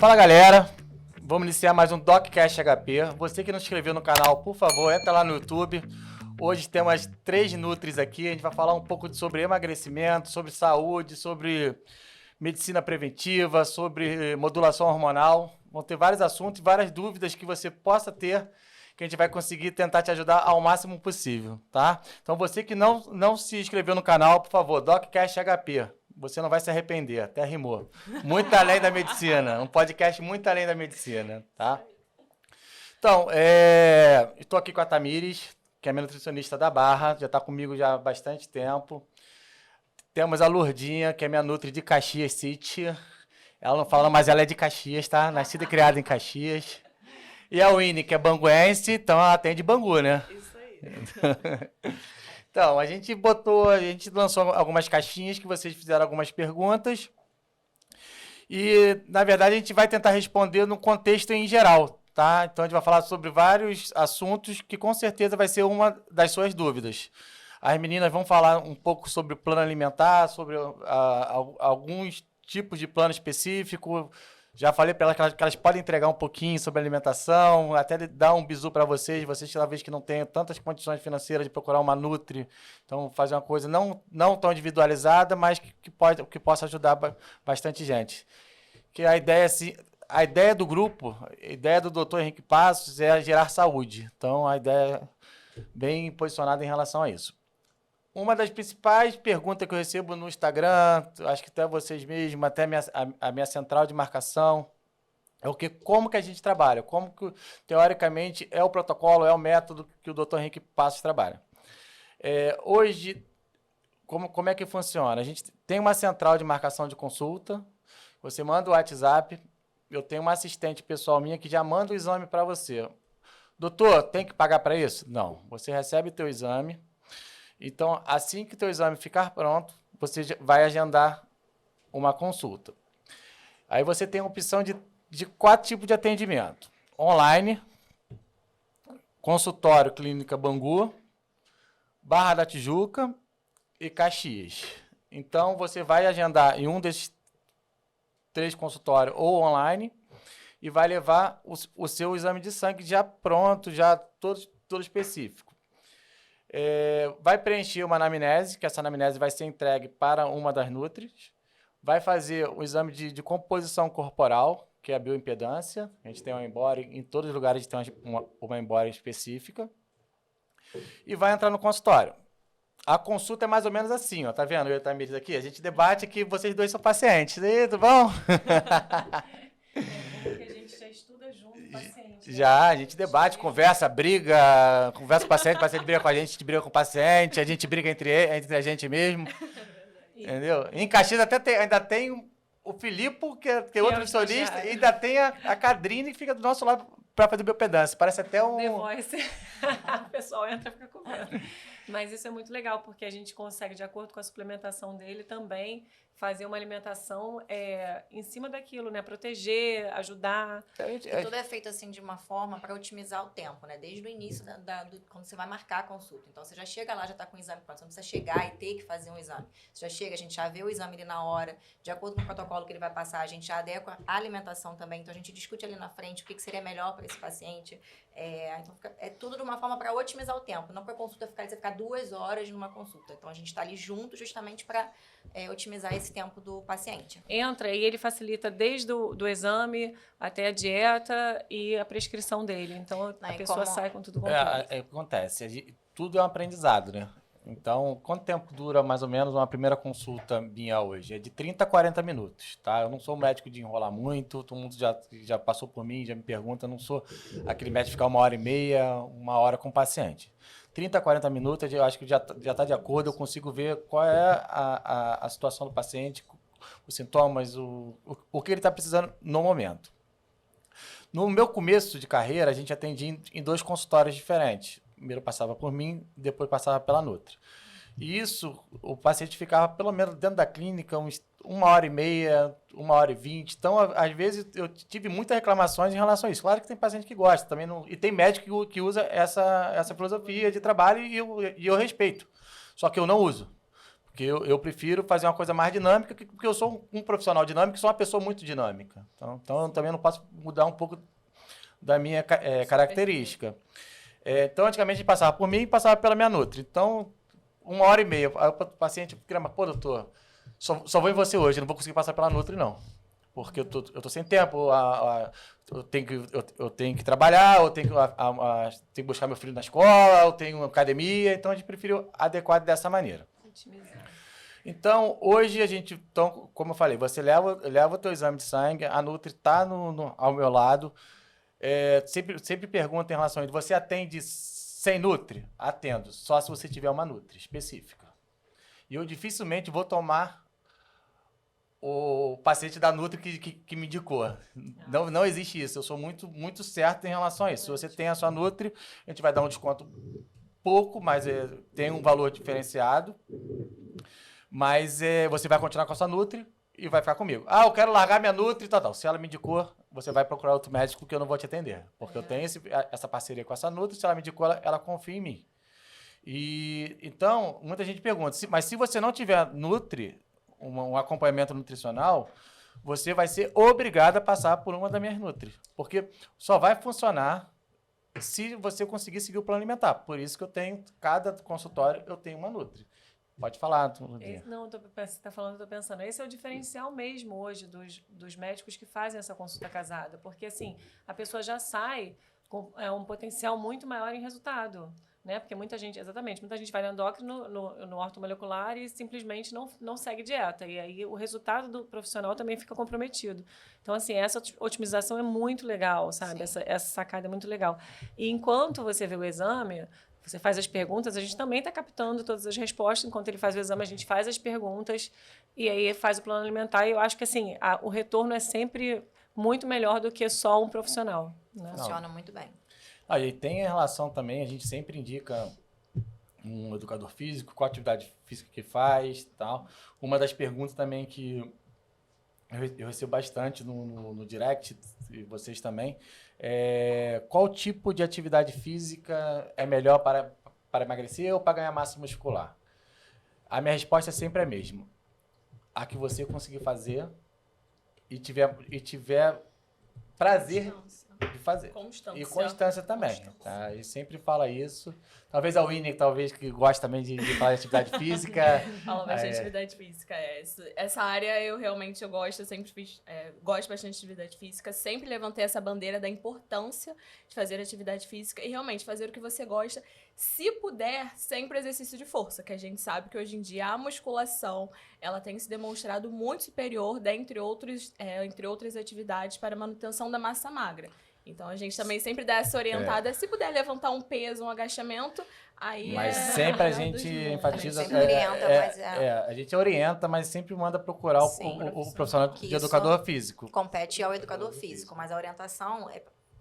Fala galera, vamos iniciar mais um DocCast HP. Você que não se inscreveu no canal, por favor, entra lá no YouTube. Hoje temos 3 Nutris aqui, a gente vai falar um pouco sobre emagrecimento, sobre saúde, sobre medicina preventiva, sobre modulação hormonal. Vão ter vários assuntos, várias dúvidas que você possa ter, que a gente vai conseguir tentar te ajudar ao máximo possível, tá? Então você que não se inscreveu no canal, por favor, DocCast HP. Você não vai se arrepender, até rimou. Muito além da medicina, um podcast muito além da medicina, tá? Então, estou aqui com a Tamires, que é minha nutricionista da Barra, já está comigo já há bastante tempo. Temos a Lourdinha, que é minha nutri de Caxias City. Ela não fala, mas ela é de Caxias, tá? Nascida e criada em Caxias. E a Winnie, que é banguense, então ela atende Bangu, né? Isso aí. Então, a gente lançou algumas caixinhas que vocês fizeram algumas perguntas. E, na verdade, a gente vai tentar responder no contexto em geral, tá? Então, a gente vai falar sobre vários assuntos que, com certeza, vai ser uma das suas dúvidas. As meninas vão falar um pouco sobre o plano alimentar, sobre alguns tipos de plano específico. Já falei para elas que elas podem entregar um pouquinho sobre alimentação, até dar um bizu para vocês talvez que não tenham tantas condições financeiras de procurar uma Nutri. Então, fazer uma coisa não tão individualizada, mas que possa ajudar bastante gente. Que a ideia do grupo, a ideia do Dr. Henrique Passos é gerar saúde. Então, a ideia é bem posicionada em relação a isso. Uma das principais perguntas que eu recebo no Instagram, acho que até vocês mesmos, até a minha central de marcação, é como que a gente trabalha, como que, teoricamente, é o protocolo, é o método que o Dr. Henrique Passos trabalha. Hoje, como é que funciona? A gente tem uma central de marcação de consulta, você manda o WhatsApp, eu tenho uma assistente pessoal minha que já manda o exame para você. Doutor, tem que pagar para isso? Não, você recebe o teu exame. Então, assim que o teu exame ficar pronto, você vai agendar uma consulta. Aí você tem a opção de 4 tipos de atendimento. Online, consultório Clínica Bangu, Barra da Tijuca e Caxias. Então, você vai agendar em um desses 3 consultórios ou online e vai levar o seu exame de sangue já pronto, já todo específico. Vai preencher uma anamnese, que essa anamnese vai ser entregue para uma das Nutris. Vai fazer o exame de composição corporal, que é a bioimpedância. A gente tem uma embora, em todos os lugares a gente tem uma embora específica. E vai entrar no consultório. A consulta é mais ou menos assim, ó, tá vendo? Eu e a Tamires aqui, a gente debate que vocês dois são pacientes. E aí, tudo bom? Porque a gente já estuda junto o paciente. Já, a gente debate, conversa com o paciente briga com a gente briga com o paciente, a gente briga entre a gente mesmo. Entendeu? Em Caxias ainda tem o Filipe, que é outro nutricionista, e ainda tem a Cadrine, que fica do nosso lado para fazer biopedância. Parece até um... The Voice. O pessoal entra e fica com medo. Mas isso é muito legal, porque a gente consegue, de acordo com a suplementação dele, também fazer uma alimentação em cima daquilo, né? Proteger, ajudar. E tudo é feito assim de uma forma para otimizar o tempo, né? Desde o início, quando você vai marcar a consulta. Então, você já chega lá, já está com o exame pronto. Você não precisa chegar e ter que fazer um exame. Você já chega, a gente já vê o exame ali na hora. De acordo com o protocolo que ele vai passar, a gente já adequa a alimentação também. Então, a gente discute ali na frente o que seria melhor para esse paciente. Então, é tudo de uma forma para otimizar o tempo. Não para a consulta você ficar 2 horas numa consulta. Então, a gente está ali junto justamente para otimizar esse tempo do paciente. Entra e ele facilita desde do exame até a dieta e a prescrição dele. Então, a pessoa sai com tudo completo. Acontece. Tudo é um aprendizado, né? Então, quanto tempo dura mais ou menos uma primeira consulta minha hoje? É de 30 a 40 minutos, tá? Eu não sou médico de enrolar muito, todo mundo já passou por mim, já me pergunta, eu não sou aquele médico de ficar 1h30, 1 hora com o paciente. 30 a 40 minutos, eu acho que já está de acordo, eu consigo ver qual é a situação do paciente, os sintomas, o que ele está precisando no momento. No meu começo de carreira, a gente atendia em 2 consultórios diferentes. Primeiro passava por mim, depois passava pela Nutri. E isso, o paciente ficava pelo menos dentro da clínica uns 1h30, 1h20. Então, às vezes, eu tive muitas reclamações em relação a isso. Claro que tem paciente que gosta também, e tem médico que usa essa filosofia de trabalho e eu respeito. Só que eu não uso. Porque eu prefiro fazer uma coisa mais dinâmica, porque eu sou um profissional dinâmico e sou uma pessoa muito dinâmica. Então eu também não posso mudar um pouco da minha característica. Então, antigamente, a gente passava por mim e passava pela minha Nutri. Então, 1h30. Aí o paciente fica, mas, pô, doutor, só vou em você hoje, não vou conseguir passar pela Nutri, não. Porque eu tô sem tempo, eu tenho que trabalhar, eu tenho que buscar meu filho na escola, eu tenho academia, então a gente preferiu adequar dessa maneira. Então, hoje a gente, como eu falei, você leva o teu exame de sangue, a Nutri está ao meu lado, sempre pergunta em relação a isso, você atende sem Nutri? Atendo, só se você tiver uma Nutri específica. E eu dificilmente vou tomar o paciente da Nutri que me indicou. Não existe isso. Eu sou muito certo em relação a isso. Se você tem a sua Nutri, a gente vai dar um desconto pouco, mas tem um valor diferenciado. Mas você vai continuar com a sua Nutri e vai ficar comigo. Eu quero largar minha Nutri e tal. Se ela me indicou, você vai procurar outro médico que eu não vou te atender. Porque eu tenho essa parceria com essa Nutri, se ela me indicou, ela confia em mim. E então, muita gente pergunta, mas se você não tiver Nutri, um acompanhamento nutricional, você vai ser obrigado a passar por uma das minhas Nutri. Porque só vai funcionar se você conseguir seguir o plano alimentar. Por isso que cada consultório, eu tenho uma Nutri. Pode falar. Não, você está falando, eu estou pensando. Esse é o diferencial mesmo hoje dos médicos que fazem essa consulta casada. Porque, assim, a pessoa já sai com um potencial muito maior em resultado. Né? Porque muita gente vai no endócrino, no ortomolecular e simplesmente não segue dieta. E aí o resultado do profissional também fica comprometido. Então, assim, essa otimização é muito legal, sabe? Essa sacada é muito legal. E enquanto você vê o exame, você faz as perguntas, a gente também está captando todas as respostas. Enquanto ele faz o exame, a gente faz as perguntas e aí faz o plano alimentar. E eu acho que, assim, o retorno é sempre muito melhor do que só um profissional. Né? Funciona muito bem. E tem a relação também, a gente sempre indica um educador físico, qual atividade física que faz e tal. Uma das perguntas também que eu recebo bastante no direct, e vocês também, qual tipo de atividade física é melhor para emagrecer ou para ganhar massa muscular? A minha resposta é sempre a mesma. A que você conseguir fazer e tiver prazer de fazer. Constância. E constância também. Tá? E sempre fala isso. Talvez a Winnie, que gosta também de falar de atividade física. Fala bastante de atividade física. Essa área eu gosto, eu sempre gosto bastante de atividade física. Sempre levantei essa bandeira da importância de fazer atividade física e realmente fazer o que você gosta. Se puder, sempre exercício de força, que a gente sabe que hoje em dia a musculação ela tem se demonstrado muito superior, entre outras atividades, para a manutenção da massa magra. Então, a gente também sempre dá essa orientada. Se puder levantar um peso, um agachamento, aí mas sempre a gente enfatiza... A gente orienta, a gente orienta, mas sempre manda procurar o profissional de educador físico. Compete ao educador físico, mas a orientação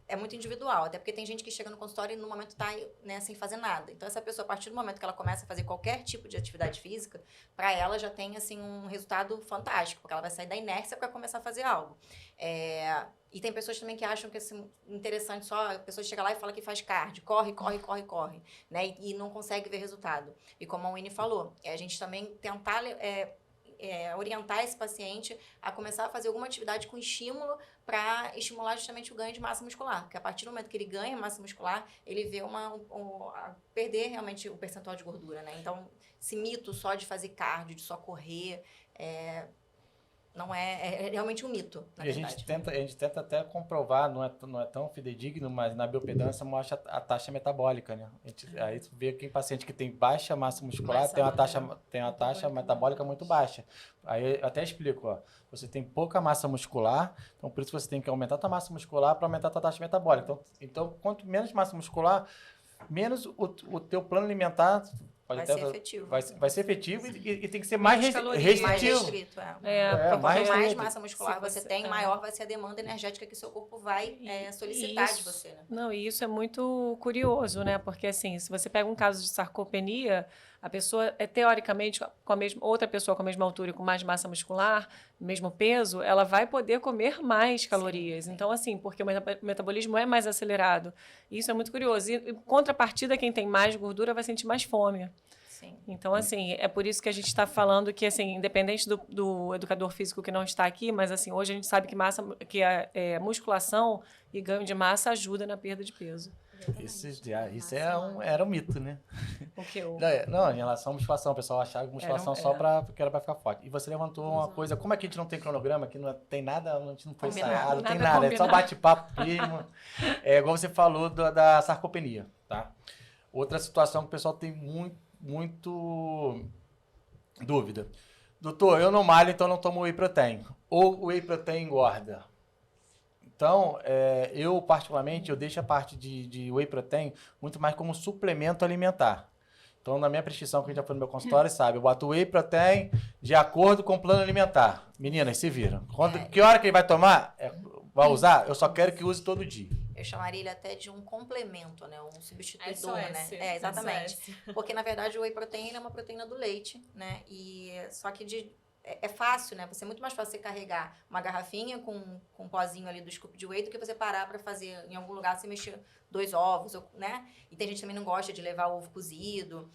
é muito individual, até porque tem gente que chega no consultório e no momento está, né, sem fazer nada. Então, essa pessoa, a partir do momento que ela começa a fazer qualquer tipo de atividade física, para ela já tem assim, um resultado fantástico, porque ela vai sair da inércia para começar a fazer algo. E tem pessoas também que acham que é assim, interessante só a pessoa chega lá e fala que faz cardio, corre, né, e não consegue ver resultado. E como a Winnie falou, a gente também tentar... orientar esse paciente a começar a fazer alguma atividade com estímulo para estimular justamente o ganho de massa muscular. Porque a partir do momento que ele ganha massa muscular, ele vê perder realmente o percentual de gordura, né? Então, esse mito só de fazer cardio, de só correr, não é realmente um mito, na verdade. A gente tenta até comprovar, não é tão fidedigno, mas na biopedância mostra a taxa metabólica, né? Aí tu vê que em paciente que tem baixa massa muscular tem uma taxa metabólica muito baixa. Aí eu até explico, você tem pouca massa muscular, então por isso você tem que aumentar a tua massa muscular para aumentar a tua taxa metabólica. Então, quanto menos massa muscular, menos o teu plano alimentar... Vai ser efetivo. Vai ser efetivo e tem que ser mais restritivo. Mais restrito, Quanto mais massa muscular você tem, maior vai ser a demanda energética que o seu corpo vai solicitar de você. Né? Não, e isso é muito curioso, né? Porque, assim, se você pega um caso de sarcopenia, a pessoa, teoricamente, outra pessoa com a mesma altura e com mais massa muscular, mesmo peso, ela vai poder comer mais calorias. Sim. Então, assim, porque o metabolismo é mais acelerado. Isso é muito curioso. E, em contrapartida, quem tem mais gordura vai sentir mais fome. Sim. Então, assim, é por isso que a gente está falando que, assim, independente do educador físico que não está aqui, mas, assim, hoje a gente sabe que musculação e ganho de massa ajuda na perda de peso. Isso era um mito, né? O que eu... Não, em relação à musculação, o pessoal achava que musculação só que era pra ficar forte. E você levantou uma coisa, como é que a gente não tem cronograma, que não tem nada, a gente não foi ensaiado, não tem nada, é só bate-papo mesmo. É igual você falou da sarcopenia, tá? Outra situação que o pessoal tem muito dúvida. Doutor, eu não malho, então não tomo whey protein. Ou o whey protein engorda. Então, eu particularmente, eu deixo a parte de whey protein muito mais como suplemento alimentar. Então, na minha prescrição, quem já foi no meu consultório sabe, eu boto whey protein de acordo com o plano alimentar. Meninas, se viram. Que hora que ele vai tomar? Vai usar? Eu só quero que use todo dia. Eu chamaria ele até de um complemento, né? Um substituidor, SOS. né? Exatamente. SOS. Porque, na verdade, o whey protein é uma proteína do leite, né? E só que é fácil, né? É muito mais fácil você carregar uma garrafinha com um pozinho ali do scoop de whey do que você parar para fazer em algum lugar, você mexer 2 ovos, né? E tem gente que também não gosta de levar ovo cozido.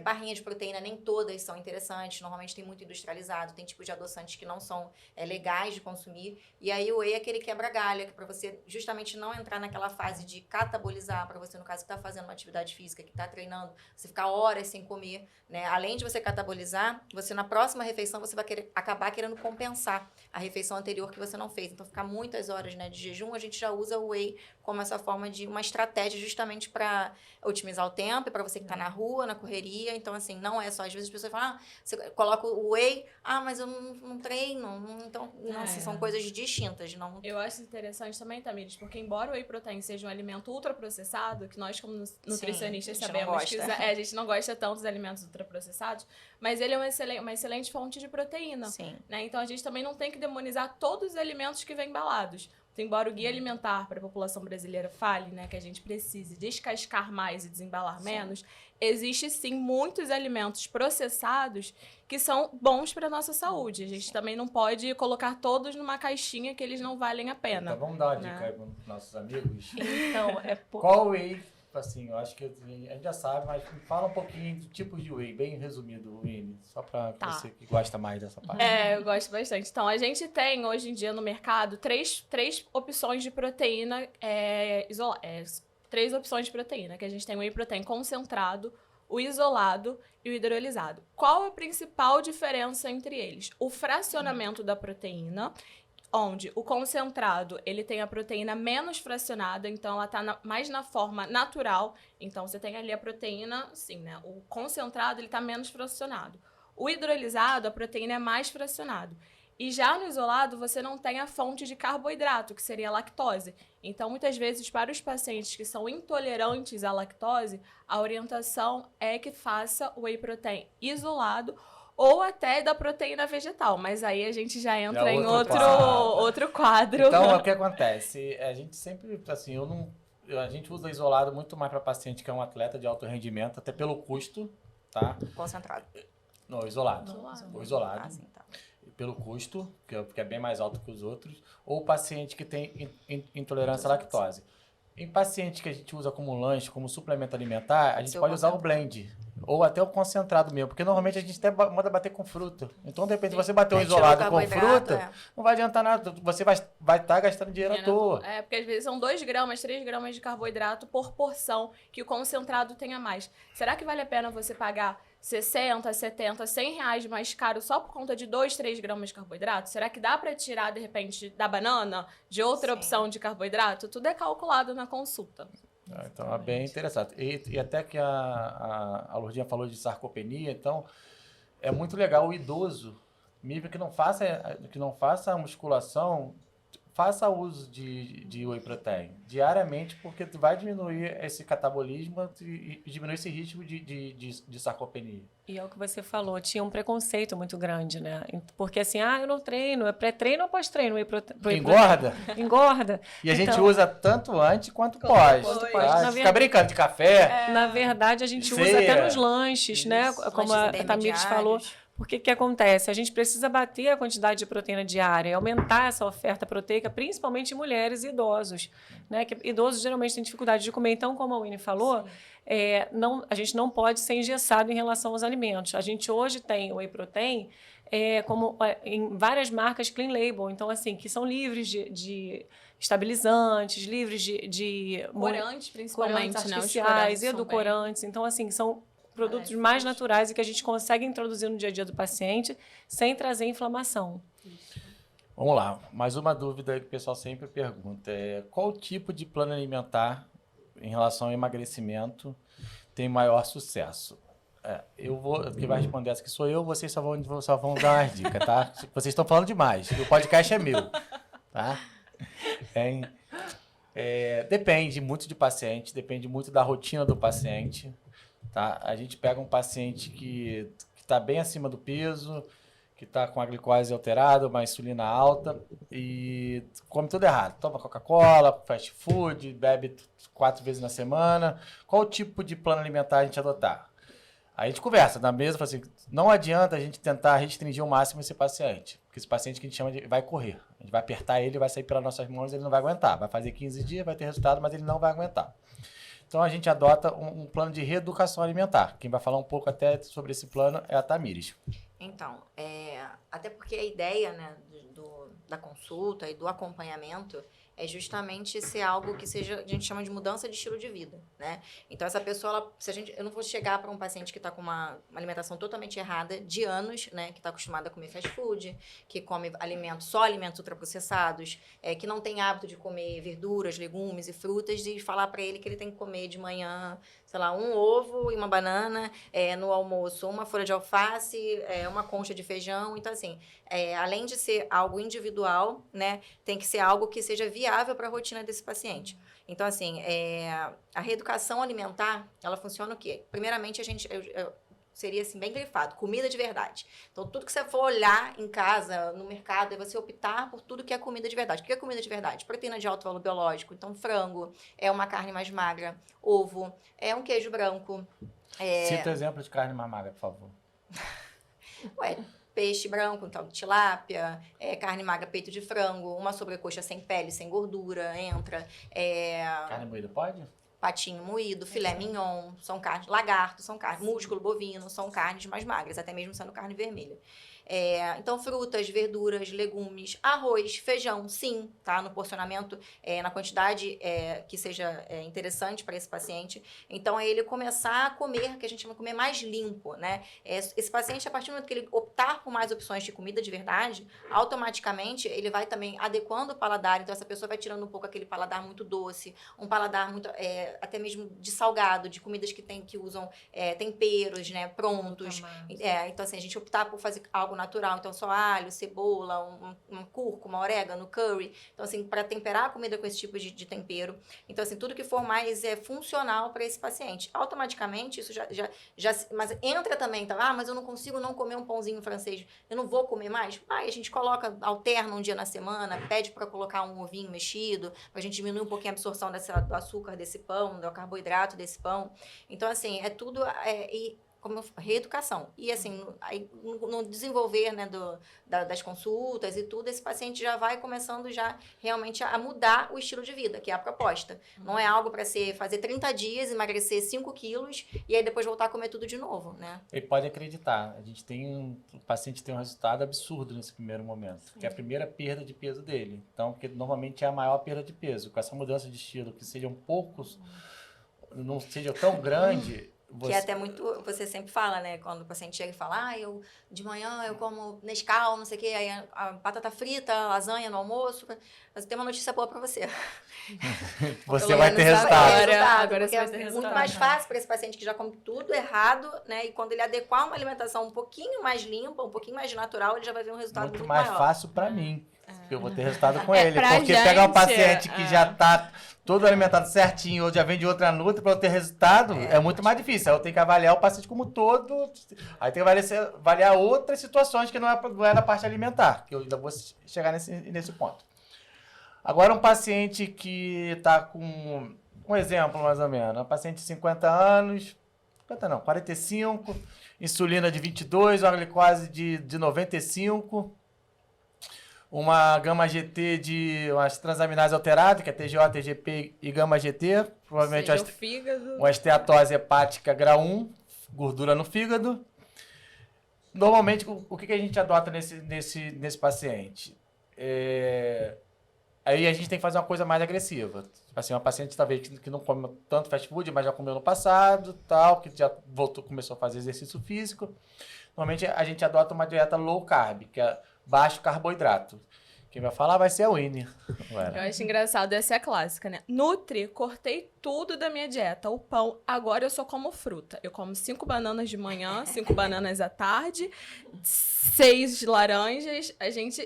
Barrinha de proteína, nem todas são interessantes. Normalmente tem muito industrializado. Tem tipos de adoçantes que não são legais de consumir. E aí o whey é aquele quebra-galho, que para você justamente não entrar naquela fase de catabolizar, para você, no caso, que está fazendo uma atividade física, que está treinando, você ficar horas sem comer, né? Além de você catabolizar, você na próxima refeição, você vai acabar querendo compensar a refeição anterior que você não fez. Então, ficar muitas horas, né, de jejum, a gente já usa o whey como essa forma de uma estratégia justamente para otimizar o tempo, para você que está na rua, na correria. Então, assim, não é só. Às vezes as pessoas falam, você coloca o whey, mas eu não treino. Então, assim, são coisas distintas. Não... Eu acho interessante também, Tamires, porque embora o whey protein seja um alimento ultraprocessado, que nós como nutricionistas sabemos que a gente não gosta tanto dos alimentos ultraprocessados, mas ele é uma excelente fonte de proteína. Sim. Né? Então, a gente também não tem que demonizar todos os alimentos que vêm embalados. Então, embora o guia alimentar para a população brasileira fale, né, que a gente precise descascar mais e desembalar menos, existe sim muitos alimentos processados que são bons para a nossa saúde. A gente também não pode colocar todos numa caixinha que eles não valem a pena. Então vamos dar uma dica aí para os nossos amigos. Então, Qual whey, assim, eu acho que a gente já sabe, mas fala um pouquinho do tipo de whey, bem resumido, Winnie, só para você que gosta mais dessa parte. Eu gosto bastante. Então, a gente tem hoje em dia no mercado três opções de proteína três opções de proteína, que a gente tem o whey protein concentrado, o isolado e o hidrolisado. Qual a principal diferença entre eles? O fracionamento da proteína, onde o concentrado, ele tem a proteína menos fracionada, então ela está mais na forma natural. Então, você tem ali a proteína, assim, né? O concentrado, ele está menos fracionado. O hidrolisado, a proteína é mais fracionado. E já no isolado, você não tem a fonte de carboidrato, que seria a lactose. Então, muitas vezes, para os pacientes que são intolerantes à lactose, a orientação é que faça o whey protein isolado ou até da proteína vegetal. Mas aí a gente já entra em outro quadro. Então, o que acontece? A gente sempre, assim, a gente usa isolado muito mais para paciente que é um atleta de alto rendimento, até pelo custo, tá? Concentrado. Não, isolado. O isolado. Sim, tá. Pelo custo, que é bem mais alto que os outros, ou o paciente que tem intolerância à lactose. Em paciente que a gente usa como lanche, como suplemento alimentar, a gente pode usar o blend, ou até o concentrado mesmo, porque normalmente a gente até manda bater com fruta. Então, de repente, você bater um isolado com fruta, não vai adiantar nada, você vai estar gastando dinheiro à toa. Porque às vezes são 2 gramas, 3 gramas de carboidrato por porção que o concentrado tenha mais. Será que vale a pena você pagar 60, 70, 100 reais mais caro só por conta de 2, 3 gramas de carboidrato? Será que dá para tirar, de repente, da banana, de outra opção de carboidrato? Tudo é calculado na consulta. Então, é bem interessante. E até que a Lourdinha falou de sarcopenia, então, é muito legal o idoso, mesmo que não faça a musculação, faça uso de whey protein diariamente, porque vai diminuir esse catabolismo e diminuir esse risco de sarcopenia. E é o que você falou, tinha um preconceito muito grande, né? Porque assim, eu não treino, é pré-treino ou pós-treino? Engorda? Engorda. E a gente usa tanto antes quanto pós. Tá? Fica brincando de café. Na verdade, a gente usa até nos lanches, né? Como a Tamires falou. Porque o que acontece? A gente precisa bater a quantidade de proteína diária e aumentar essa oferta proteica, principalmente em mulheres e idosos, né? Que idosos geralmente têm dificuldade de comer. Então, como a Winnie falou, a gente não pode ser engessado em relação aos alimentos. A gente hoje tem o whey protein em várias marcas clean label, então, assim, que são livres de estabilizantes, livres de Corantes, principalmente, corantes né? Os artificiais, corantes são edulcorantes. Então, assim, são produtos mais naturais e que a gente consegue introduzir no dia a dia do paciente sem trazer inflamação. Vamos lá, mais uma dúvida que o pessoal sempre pergunta qual tipo de plano alimentar em relação ao emagrecimento tem maior sucesso? Quem vai responder essa que sou eu, vocês só vão dar umas dicas, tá? Vocês estão falando demais, o podcast é meu, tá? Depende muito de paciente, depende muito da rotina do paciente, tá? A gente pega um paciente que está bem acima do peso, que está com a glicose alterada, uma insulina alta e come tudo errado. Toma Coca-Cola, fast food, bebe 4 vezes na semana. Qual tipo de plano alimentar a gente adotar? Aí a gente conversa na mesa, fala assim, não adianta a gente tentar restringir ao máximo esse paciente, porque esse paciente que a gente chama de vai correr. A gente vai apertar ele, vai sair pelas nossas mãos, ele não vai aguentar. Vai fazer 15 dias, vai ter resultado, mas ele não vai aguentar. Então a gente adota um plano de reeducação alimentar. Quem vai falar um pouco até sobre esse plano é a Tamires. Então, até porque a ideia, né, da consulta e do acompanhamento é justamente ser algo que seja, a gente chama de mudança de estilo de vida, né? Então, essa pessoa, eu não vou chegar para um paciente que está com uma alimentação totalmente errada de anos, né? Que está acostumada a comer fast food, que come só alimentos ultraprocessados, que não tem hábito de comer verduras, legumes e frutas, e falar para ele que ele tem que comer de manhã, sei lá, um ovo e uma banana, no almoço, uma folha de alface, uma concha de feijão. Então, assim, além de ser algo individual, né, tem que ser algo que seja viável para a rotina desse paciente. Então, assim, a reeducação alimentar, ela funciona o quê? Primeiramente, seria assim, bem grifado, comida de verdade. Então, tudo que você for olhar em casa, no mercado, é você optar por tudo que é comida de verdade. O que é comida de verdade? Proteína de alto valor biológico, então frango, uma carne mais magra, ovo, um queijo branco. Cita exemplo de carne mais magra, por favor. Peixe branco, então tilápia, carne magra, peito de frango, uma sobrecoxa sem pele, sem gordura, entra. Carne moída pode? Patinho moído, filé mignon, são carnes, lagarto, são carnes, músculo bovino, são carnes mais magras, até mesmo sendo carne vermelha. Então, frutas, verduras, legumes, arroz, feijão, sim, tá? No porcionamento, na quantidade que seja interessante para esse paciente. Então, é ele começar a comer, que a gente chama de comer mais limpo, né? Esse paciente, a partir do momento que ele optar por mais opções de comida de verdade, automaticamente ele vai também adequando o paladar. Então, essa pessoa vai tirando um pouco aquele paladar muito doce, um paladar muito, até mesmo de salgado, de comidas que usam temperos, né, prontos. Então, assim, a gente optar por fazer algo natural, então só alho, cebola, um cúrcuma, orégano, curry, então assim, para temperar a comida com esse tipo de tempero. Então assim, tudo que for mais funcional para esse paciente. Automaticamente isso já mas entra também, tá? Mas eu não consigo não comer um pãozinho francês, eu não vou comer mais? A gente alterna um dia na semana, pede para colocar um ovinho mexido, pra gente diminuir um pouquinho a absorção do açúcar desse pão, do carboidrato desse pão. Então assim, é tudo como reeducação. E assim, no desenvolver, né, das consultas e tudo, esse paciente já vai começando já realmente a mudar o estilo de vida, que é a proposta. Não é algo para fazer 30 dias, emagrecer 5 quilos e aí depois voltar a comer tudo de novo, né? Ele pode acreditar. O paciente tem um resultado absurdo nesse primeiro momento, que é a primeira perda de peso dele. Então, que normalmente é a maior perda de peso. Com essa mudança de estilo, que sejam poucos, não seja tão grande... Que é até muito, você sempre fala, né? Quando o paciente chega e fala, de manhã eu como Nescau, não sei o quê, aí a batata frita, a lasanha no almoço. Mas eu tenho uma notícia boa pra você. Você vai ter resultado. Agora você vai ter resultado. Muito mais fácil para esse paciente que já come tudo errado, né? E quando ele adequar uma alimentação um pouquinho mais limpa, um pouquinho mais natural, ele já vai ver um resultado muito mais maior. Fácil para mim. Porque eu vou ter resultado com ele. Porque gente, pegar um paciente que já tá todo alimentado certinho ou já vem de outra luta para eu ter resultado é muito mais difícil. Aí eu tenho que avaliar o paciente como um todo. Aí tem que avaliar outras situações que não é na parte alimentar, que eu ainda vou chegar nesse ponto. Agora um paciente que está com um exemplo mais ou menos, um paciente de 50 anos, 50 não, 45, insulina de 22, uma glicose de 95, uma gama GT de umas transaminases alteradas, que é TGO, TGP e gama GT, provavelmente Seja o fígado. uma esteatose hepática grau 1, gordura no fígado. Normalmente, o que a gente adota nesse paciente? Aí a gente tem que fazer uma coisa mais agressiva. Assim, uma paciente talvez que não come tanto fast food, mas já comeu no passado, tal, que já começou a fazer exercício físico. Normalmente a gente adota uma dieta low carb, que é baixo carboidrato. Quem vai falar vai ser a Winnie. Eu acho engraçado, essa é a clássica, né? Nutri, cortei tudo da minha dieta. O pão, agora eu só como fruta. Eu como 5 bananas de manhã, 5 bananas à tarde, 6 laranjas.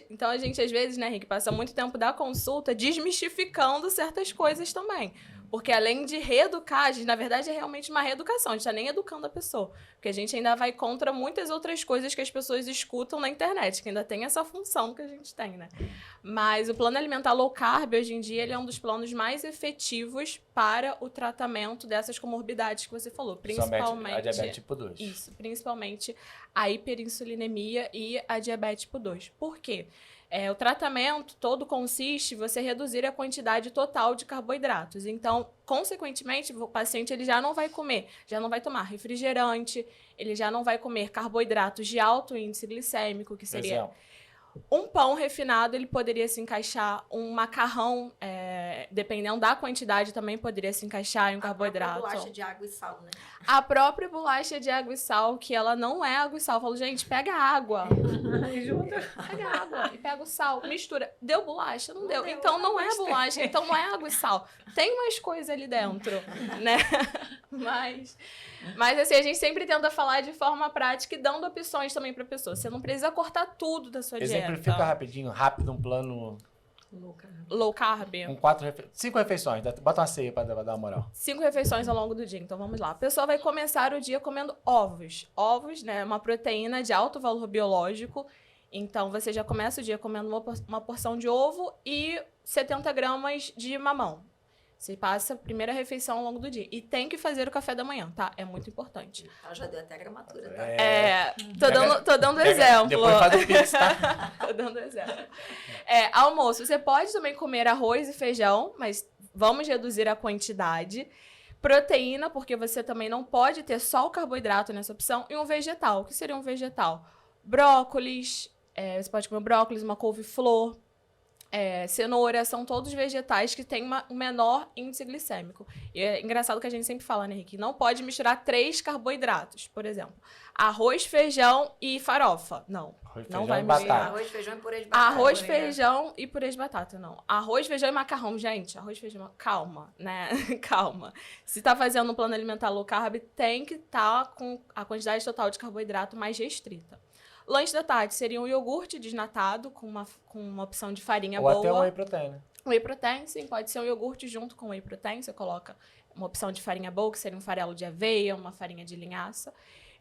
Então a gente às vezes, né, Rick, passa muito tempo da consulta desmistificando certas coisas também. Porque além de reeducar, a gente, na verdade, é realmente uma reeducação. A gente tá nem educando a pessoa. Porque a gente ainda vai contra muitas outras coisas que as pessoas escutam na internet, que ainda tem essa função que a gente tem, né? Mas o plano alimentar low carb, hoje em dia, ele é um dos planos mais efetivos para o tratamento dessas comorbidades que você falou. Principalmente a diabetes tipo 2. Isso, principalmente a hiperinsulinemia e a diabetes tipo 2. Por quê? O tratamento todo consiste em você reduzir a quantidade total de carboidratos. Então, consequentemente, o paciente ele já não vai comer, já não vai tomar refrigerante, ele já não vai comer carboidratos de alto índice glicêmico, que seria um pão refinado, ele poderia se encaixar, um macarrão, dependendo da quantidade, também poderia se encaixar em um carboidrato. A bolacha de água e sal, né? A própria bolacha de água e sal, que ela não é água e sal. Eu falo, gente, pega água. Pega água e pega o sal. Mistura. Deu bolacha? Não deu. Então não é bolacha, então não é água e sal. Tem mais coisa ali dentro, né? Mas assim, a gente sempre tenta falar de forma prática e dando opções também pra pessoa. Você não precisa cortar tudo da sua dieta. Exemplifica rápido um plano Low carb. com 5 refeições. Bota uma ceia pra dar uma moral. 5 refeições ao longo do dia. Então vamos lá. A pessoa vai começar o dia comendo ovos. Ovos, né? Uma proteína de alto valor biológico. Então você já começa o dia comendo uma porção de ovo e 70 gramas de mamão. Você passa a primeira refeição ao longo do dia. E tem que fazer o café da manhã, tá? É muito importante. Ela já deu até a gramatura, tá? Tô dando exemplo. Depois faz o pix, tá? Tô dando exemplo. Almoço. Você pode também comer arroz e feijão, mas vamos reduzir a quantidade. Proteína, porque você também não pode ter só o carboidrato nessa opção. E um vegetal. O que seria um vegetal? Brócolis. Você pode comer brócolis, uma couve-flor. Cenoura, são todos vegetais que têm um menor índice glicêmico. E é engraçado que a gente sempre fala, né, Rick? Não pode misturar 3 carboidratos, por exemplo. Arroz, feijão e farofa. Não. Não vai misturar. Arroz, feijão e purê de batata. Arroz, feijão e purê de batata, não. Arroz, feijão e macarrão, gente. Arroz, feijão, calma, né? Calma. Se tá fazendo um plano alimentar low carb, tem que estar com a quantidade total de carboidrato mais restrita. Lanche da tarde seria um iogurte desnatado com uma opção de farinha boa. Ou até um whey protein. Whey protein, sim. Pode ser um iogurte junto com whey protein. Você coloca uma opção de farinha boa, que seria um farelo de aveia, uma farinha de linhaça.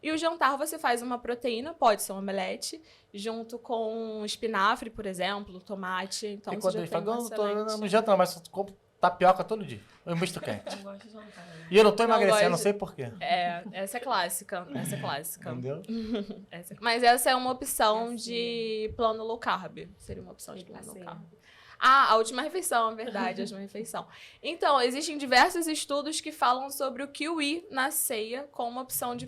E o jantar você faz uma proteína, pode ser um omelete, junto com espinafre, por exemplo, tomate. Então, E você quando já ele tem fala, uma não janta não, mas como tapioca todo dia. Eu misto quente. Eu gosto de jantar. Né? E eu não tô Não emagrecendo, gosto. não sei porquê. Essa é clássica. Essa é clássica. Entendeu? Mas essa é uma opção de plano low carb. Seria uma opção de plano low carb. A última refeição, é verdade, a última refeição. Então, existem diversos estudos que falam sobre o kiwi na ceia como opção de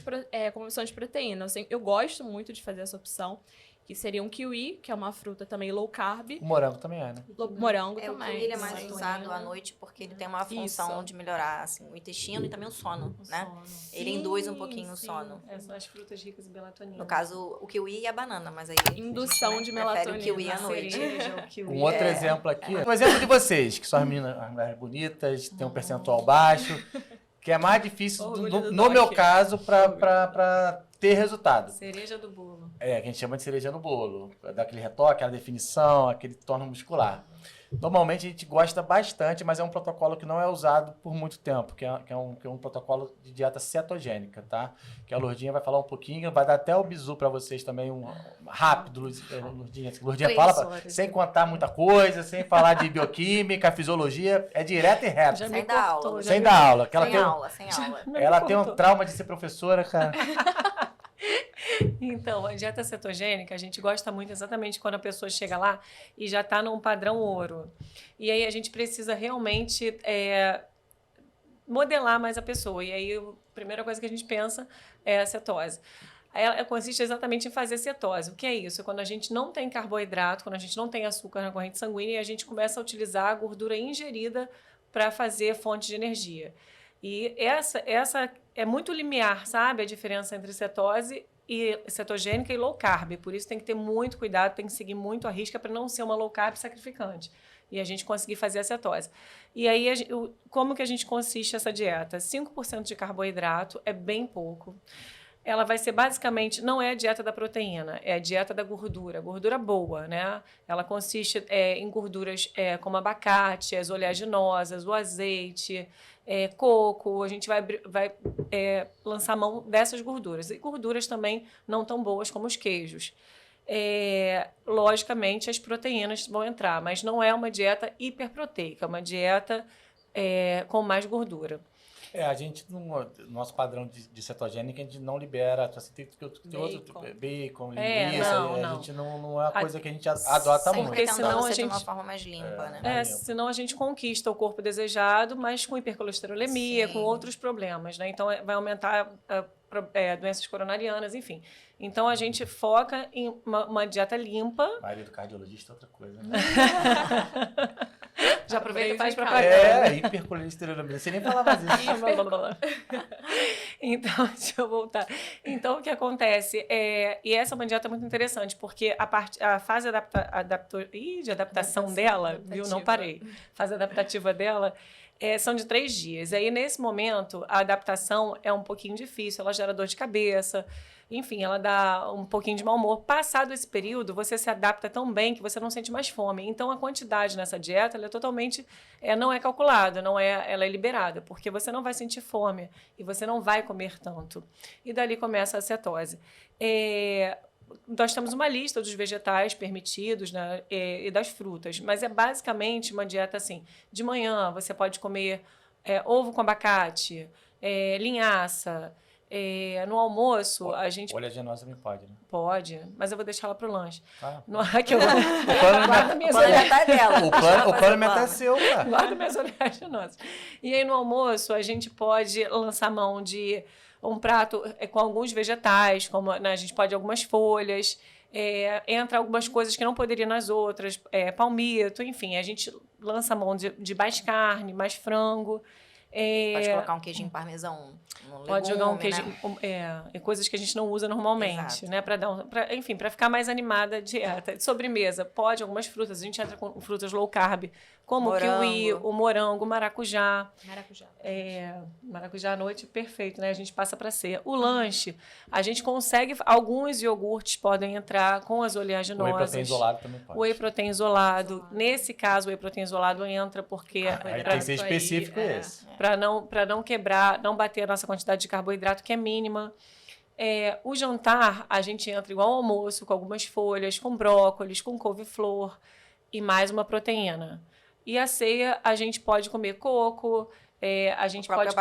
proteína. Assim, eu gosto muito de fazer essa opção, que seria um kiwi, que é uma fruta também low carb. O morango também é, né? Morango O também. kiwi ele é mais sim. usado à noite porque ele tem uma função Isso. de melhorar assim, o intestino e também o sono, né? Ele induz um pouquinho o sono. São as frutas ricas em melatonina. No caso, o kiwi e a banana, mas aí... Indução de prefere melatonina. o kiwi à noite. Cereja, o kiwi. Um outro exemplo aqui. Um exemplo de vocês, que são as mulheres bonitas, tem um percentual baixo, que é mais difícil, Orgulho do no meu Doc. caso, pra ter resultado. Cereja do bolo. Que a gente chama de cereja no bolo. Dá aquele retoque, aquela definição, aquele torno muscular. Normalmente a gente gosta bastante, mas é um protocolo que não é usado por muito tempo, que é um protocolo de dieta cetogênica, tá? Que a Lourdinha vai falar um pouquinho, vai dar até o bizu para vocês também, rápido, Lourdinha. Lourdinha 3 fala horas. sem contar muita coisa, sem falar de bioquímica, fisiologia, é direto e reto. Já Sem me dar cortou, aula. já Sem me dar aula. Que ela Sem tem, aula, sem aula. ela tem um cortou. trauma de ser professora, cara. Então, a dieta cetogênica, a gente gosta muito exatamente quando a pessoa chega lá e já está num padrão ouro. E aí a gente precisa realmente modelar mais a pessoa. E aí a primeira coisa que a gente pensa é a cetose. Ela consiste exatamente em fazer cetose. O que é isso? É quando a gente não tem carboidrato, quando a gente não tem açúcar na corrente sanguínea e a gente começa a utilizar a gordura ingerida para fazer fonte de energia. E essa é muito limiar, sabe? A diferença entre cetose e cetogênica e low carb. Por isso tem que ter muito cuidado, tem que seguir muito a risca para não ser uma low carb sacrificante. E a gente conseguir fazer a cetose. E aí, como que a gente consiste essa dieta? 5% de carboidrato é bem pouco. Ela vai ser basicamente, não é a dieta da proteína, é a dieta da gordura boa, né? Ela consiste em gorduras como abacate, as oleaginosas, o azeite, coco. A gente vai lançar mão dessas gorduras. E gorduras também não tão boas como os queijos. Logicamente, as proteínas vão entrar, mas não é uma dieta hiperproteica, é uma dieta com mais gordura. A gente, no nosso padrão de cetogênica, a gente não libera, assim, tem outro bacon, linguiça, não. a gente não é uma coisa que a gente adota Sempre muito. Porque senão tentando a ser de gente- uma forma mais limpa, né? Senão a gente conquista o corpo desejado, mas com hipercolesterolemia, Sim. com outros problemas, né? Então vai aumentar doenças coronarianas, enfim. Então a gente foca em uma dieta limpa. Marido cardiologista é outra coisa, né? Já aproveita e faz Aprendi, propaganda. Hipercolesterolemia. Você nem falava isso. Blá, blá, blá, blá. Então, deixa eu voltar. Então, o que acontece? E essa é uma dieta muito interessante, porque a fase de adaptação dela, viu? Não adaptativa. parei. Fase adaptativa dela são de 3 dias. Aí, nesse momento, a adaptação é um pouquinho difícil, ela gera dor de cabeça, enfim, ela dá um pouquinho de mau humor. Passado esse período, você se adapta tão bem que você não sente mais fome. Então, a quantidade nessa dieta ela é totalmente não é calculada, ela é liberada, porque você não vai sentir fome e você não vai comer tanto. E dali começa a cetose. Nós temos uma lista dos vegetais permitidos, né, e das frutas, mas é basicamente uma dieta assim. De manhã você pode comer ovo com abacate, linhaça. No almoço, a gente Oleaginosa também pode, né? pode, mas eu vou deixar ela pro lanche. Ah. Não é que eu plano guardo minhas O plano já tá dela. O plano Fazer alimentar é seu, cara. guardo minhas oleaginosas. E aí, no almoço, a gente pode lançar mão de um prato com alguns vegetais, como né, a gente pode algumas folhas, entra algumas coisas que não poderia nas outras, palmito, enfim, a gente lança mão de mais carne, mais frango. Pode colocar um queijinho parmesão no Pode legume, jogar um queijinho, né? coisas que a gente não usa normalmente, Exato. né? Enfim, para ficar mais animada a dieta. De sobremesa, pode algumas frutas. A gente entra com frutas low carb, como o kiwi, o morango, o maracujá. Maracujá. Maracujá à noite, perfeito, né? A gente passa para ceia. O lanche, a gente consegue. Alguns iogurtes podem entrar com as O oleaginosas. whey protein isolado também pode. Whey protein isolado. Nesse caso, o whey protein isolado entra porque Aí tem que ser específico Aí, esse. para não quebrar, não bater a nossa quantidade de carboidrato, que é mínima. O jantar, a gente entra igual ao almoço, com algumas folhas, com brócolis, com couve-flor e mais uma proteína. E a ceia, a gente pode comer coco, a gente pode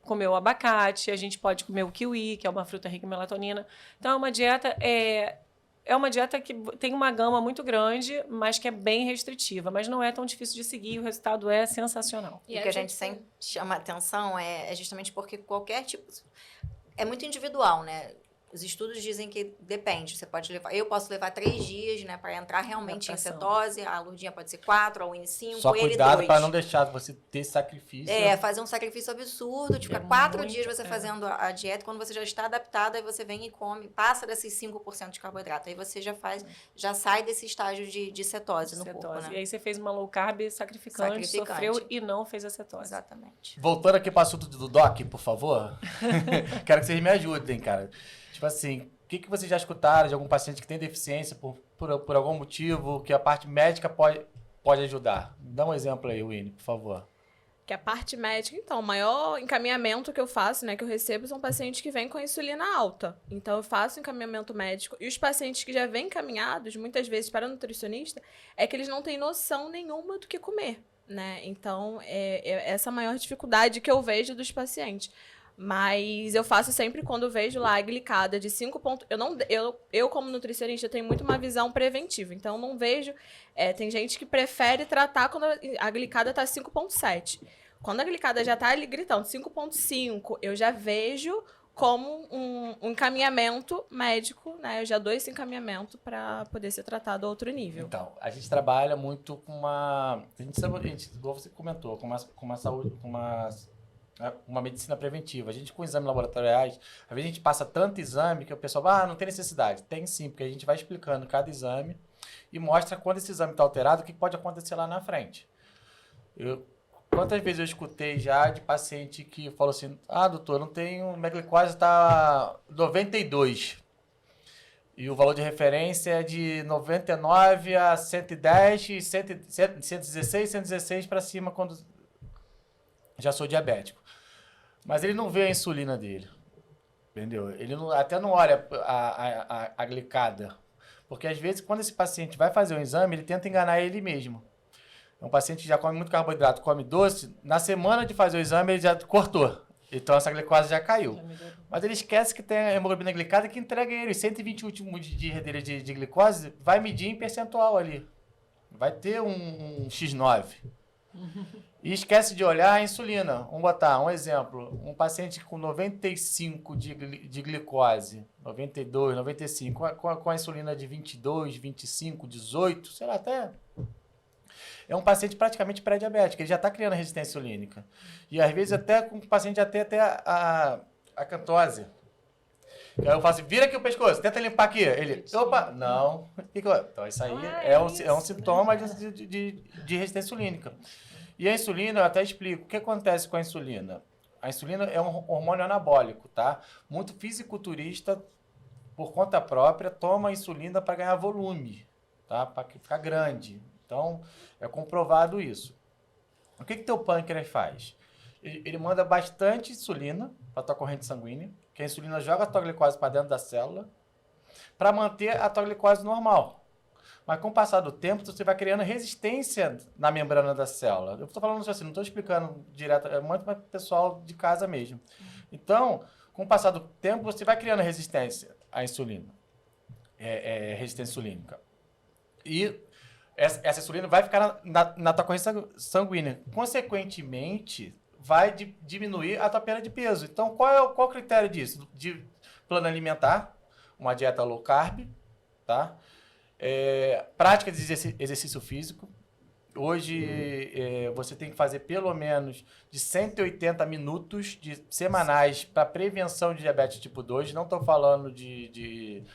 comer o abacate, a gente pode comer o kiwi, que é uma fruta rica em melatonina. Então, é uma dieta que tem uma gama muito grande, mas que é bem restritiva. Mas não é tão difícil de seguir, o resultado é sensacional. E o que a gente sempre chama atenção é justamente porque qualquer tipo... É muito individual, né? Os estudos dizem que depende. Você pode levar... Eu posso levar 3 dias, né? Para entrar realmente em cetose. A Lourdinha pode ser 4, a Winnie 5, Só ele cuidado 2. para não deixar você ter sacrifício. Fazer um sacrifício absurdo, tipo, 4 dias você fazendo a dieta, quando você já está adaptado, aí você vem e come, passa desses 5% de carboidrato, aí você já sai desse estágio de cetose no corpo, né? E aí você fez uma low carb sacrificante, sofreu e não fez a cetose. Exatamente. Voltando aqui para o assunto do DOC, por favor. Quero que vocês me ajudem, cara. Tipo assim, o que vocês já escutaram de algum paciente que tem deficiência por algum motivo, que a parte médica pode ajudar? Dá um exemplo aí, Winnie, por favor. Que a parte médica, então, o maior encaminhamento que eu faço, né, que eu recebo, são pacientes que vêm com a insulina alta. Então, eu faço encaminhamento médico. E os pacientes que já vêm encaminhados, muitas vezes para nutricionista, é que eles não têm noção nenhuma do que comer, né? Então, é essa a maior dificuldade que eu vejo dos pacientes. Mas eu faço sempre quando eu vejo lá a glicada de 5 pontos. Eu, como nutricionista, tenho muito uma visão preventiva. Então, eu não vejo. Tem gente que prefere tratar quando a glicada está 5,7. Quando a glicada já está ali gritando 5,5, eu já vejo como um encaminhamento médico, né? Eu já dou esse encaminhamento para poder ser tratado a outro nível. Então, a gente trabalha muito com uma. Igual você comentou, com uma saúde, com uma medicina preventiva. A gente, com exames laboratoriais, às vezes a gente passa tanto exame que o pessoal, não tem necessidade. Tem sim, porque a gente vai explicando cada exame e mostra quando esse exame está alterado, o que pode acontecer lá na frente. Quantas vezes eu escutei já de paciente que falou assim, doutor, não tenho, minha glicose está 92. E o valor de referência é de 99 a 110, 116, 116 para cima quando já sou diabético. Mas ele não vê a insulina dele, entendeu? Ele até não olha a glicada. Porque às vezes, quando esse paciente vai fazer um exame, ele tenta enganar ele mesmo. Um paciente que já come muito carboidrato, come doce, na semana de fazer o exame ele já cortou. Então essa glicose já caiu. Mas ele esquece que tem a hemoglobina glicada que entrega ele. Os 120 últimos dias dele de glicose vai medir em percentual ali. Vai ter um X9. E esquece de olhar a insulina. Vamos botar um exemplo. Um paciente com 95 de glicose, 92, 95, com a insulina de 22, 25, 18, sei lá, até... É um paciente praticamente pré-diabético. Ele já está criando resistência insulínica. E às vezes até com o paciente já tem até a cantose. Aí eu falo assim, vira aqui o pescoço, tenta limpar aqui. Ele, opa, não. Então isso aí é um sintoma de resistência insulínica. E a insulina, eu até explico. O que acontece com a insulina? A insulina é um hormônio anabólico, tá? Muito fisiculturista, por conta própria, toma insulina para ganhar volume, tá? Para ficar grande. Então, é comprovado isso. O que teu pâncreas faz? Ele manda bastante insulina para tua corrente sanguínea, que a insulina joga a tua glicose para dentro da célula, para manter a tua glicose normal. Mas com o passar do tempo, você vai criando resistência na membrana da célula. Eu estou falando assim, não estou explicando direto, é muito para o pessoal de casa mesmo. Então, com o passar do tempo, você vai criando resistência à insulina. Resistência insulínica. E essa insulina vai ficar na tua corrente sanguínea. Consequentemente, vai diminuir a tua perda de peso. Então, qual é o critério disso? De plano alimentar, uma dieta low carb, tá? Prática de exercício físico. Hoje você tem que fazer pelo menos de 180 minutos semanais para prevenção de diabetes tipo 2. Não estou falando de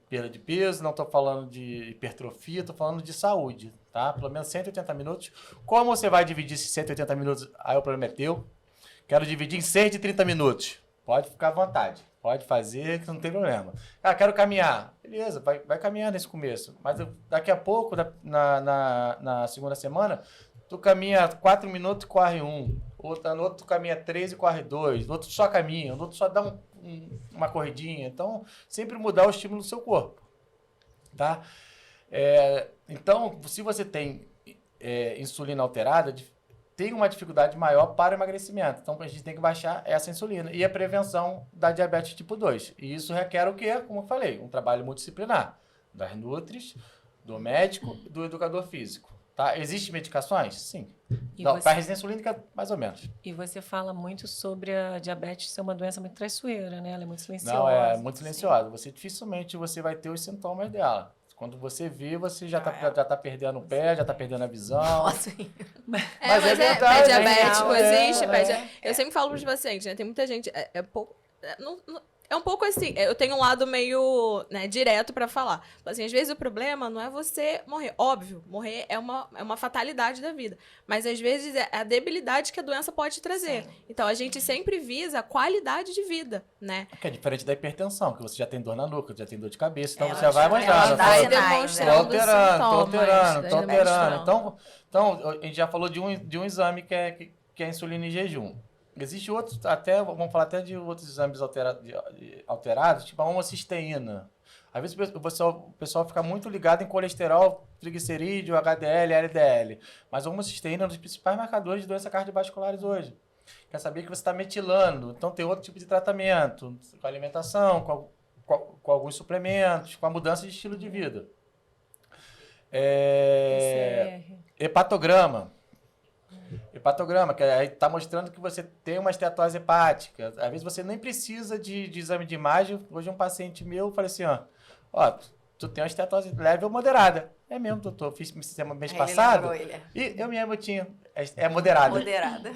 perda de peso, não estou falando de hipertrofia, estou falando de saúde, tá? Pelo menos 180 minutos. Como você vai dividir esses 180 minutos? Aí o problema é teu. Quero dividir em 6 de 30 minutos. Pode ficar à vontade. Pode fazer, que não tem problema. Quero caminhar. Beleza, vai caminhar nesse começo. Mas daqui a pouco, na segunda semana, tu caminha 4 minutos e corre 1. No outro tu caminha 3 e corre 2. No outro só caminha. No outro só dá uma corridinha. Então, sempre mudar o estímulo do seu corpo. Tá? Então, se você tem insulina alterada, tem uma dificuldade maior para o emagrecimento. Então, a gente tem que baixar essa insulina. E a prevenção da diabetes tipo 2. E isso requer o quê? Como eu falei, um trabalho multidisciplinar. Das nutris, do médico, do educador físico. Tá? Existem medicações? Sim. Para a resistência insulínica, mais ou menos. E você fala muito sobre a diabetes ser uma doença muito traiçoeira, né? Ela é muito silenciosa. Não, é muito silenciosa. Dificilmente você vai ter os sintomas dela. Quando você vê, você já tá perdendo o pé, já tá perdendo a visão. Nossa. Mas pé verdade, diabético real, existe. Eu sempre falo para os pacientes, né? Tem muita gente, pouco... É um pouco assim, eu tenho um lado meio, né, direto pra falar. Assim, às vezes o problema não é você morrer. Óbvio, morrer é uma fatalidade da vida. Mas às vezes é a debilidade que a doença pode te trazer. Então a gente sempre visa a qualidade de vida, né? Que é diferente da hipertensão, que você já tem dor na nuca, já tem dor de cabeça, então Ela você já vai já- manjando. ela Fala, dá Vai sinais, né? demonstrando tô alterando, sintomas, tô alterando. demonstrando. Então, a gente já falou de um exame que é a insulina em jejum. Existe outros, até, vamos falar até de outros exames alterados, tipo a homocisteína. Às vezes o pessoal fica muito ligado em colesterol, triglicerídeo, HDL, LDL. Mas a homocisteína é um dos principais marcadores de doenças cardiovasculares hoje. Quer saber que você está metilando, então tem outro tipo de tratamento, com alimentação, com alguns suplementos, com a mudança de estilo de vida. Hepatograma. Hepatograma, que aí está mostrando que você tem uma esteatose hepática. Às vezes você nem precisa de exame de imagem. Hoje um paciente meu falou assim, ó, tu tem uma esteatose leve ou moderada. É mesmo, doutor, eu fiz sistema mês passado e eu mesmo tinha, é moderada. Moderada.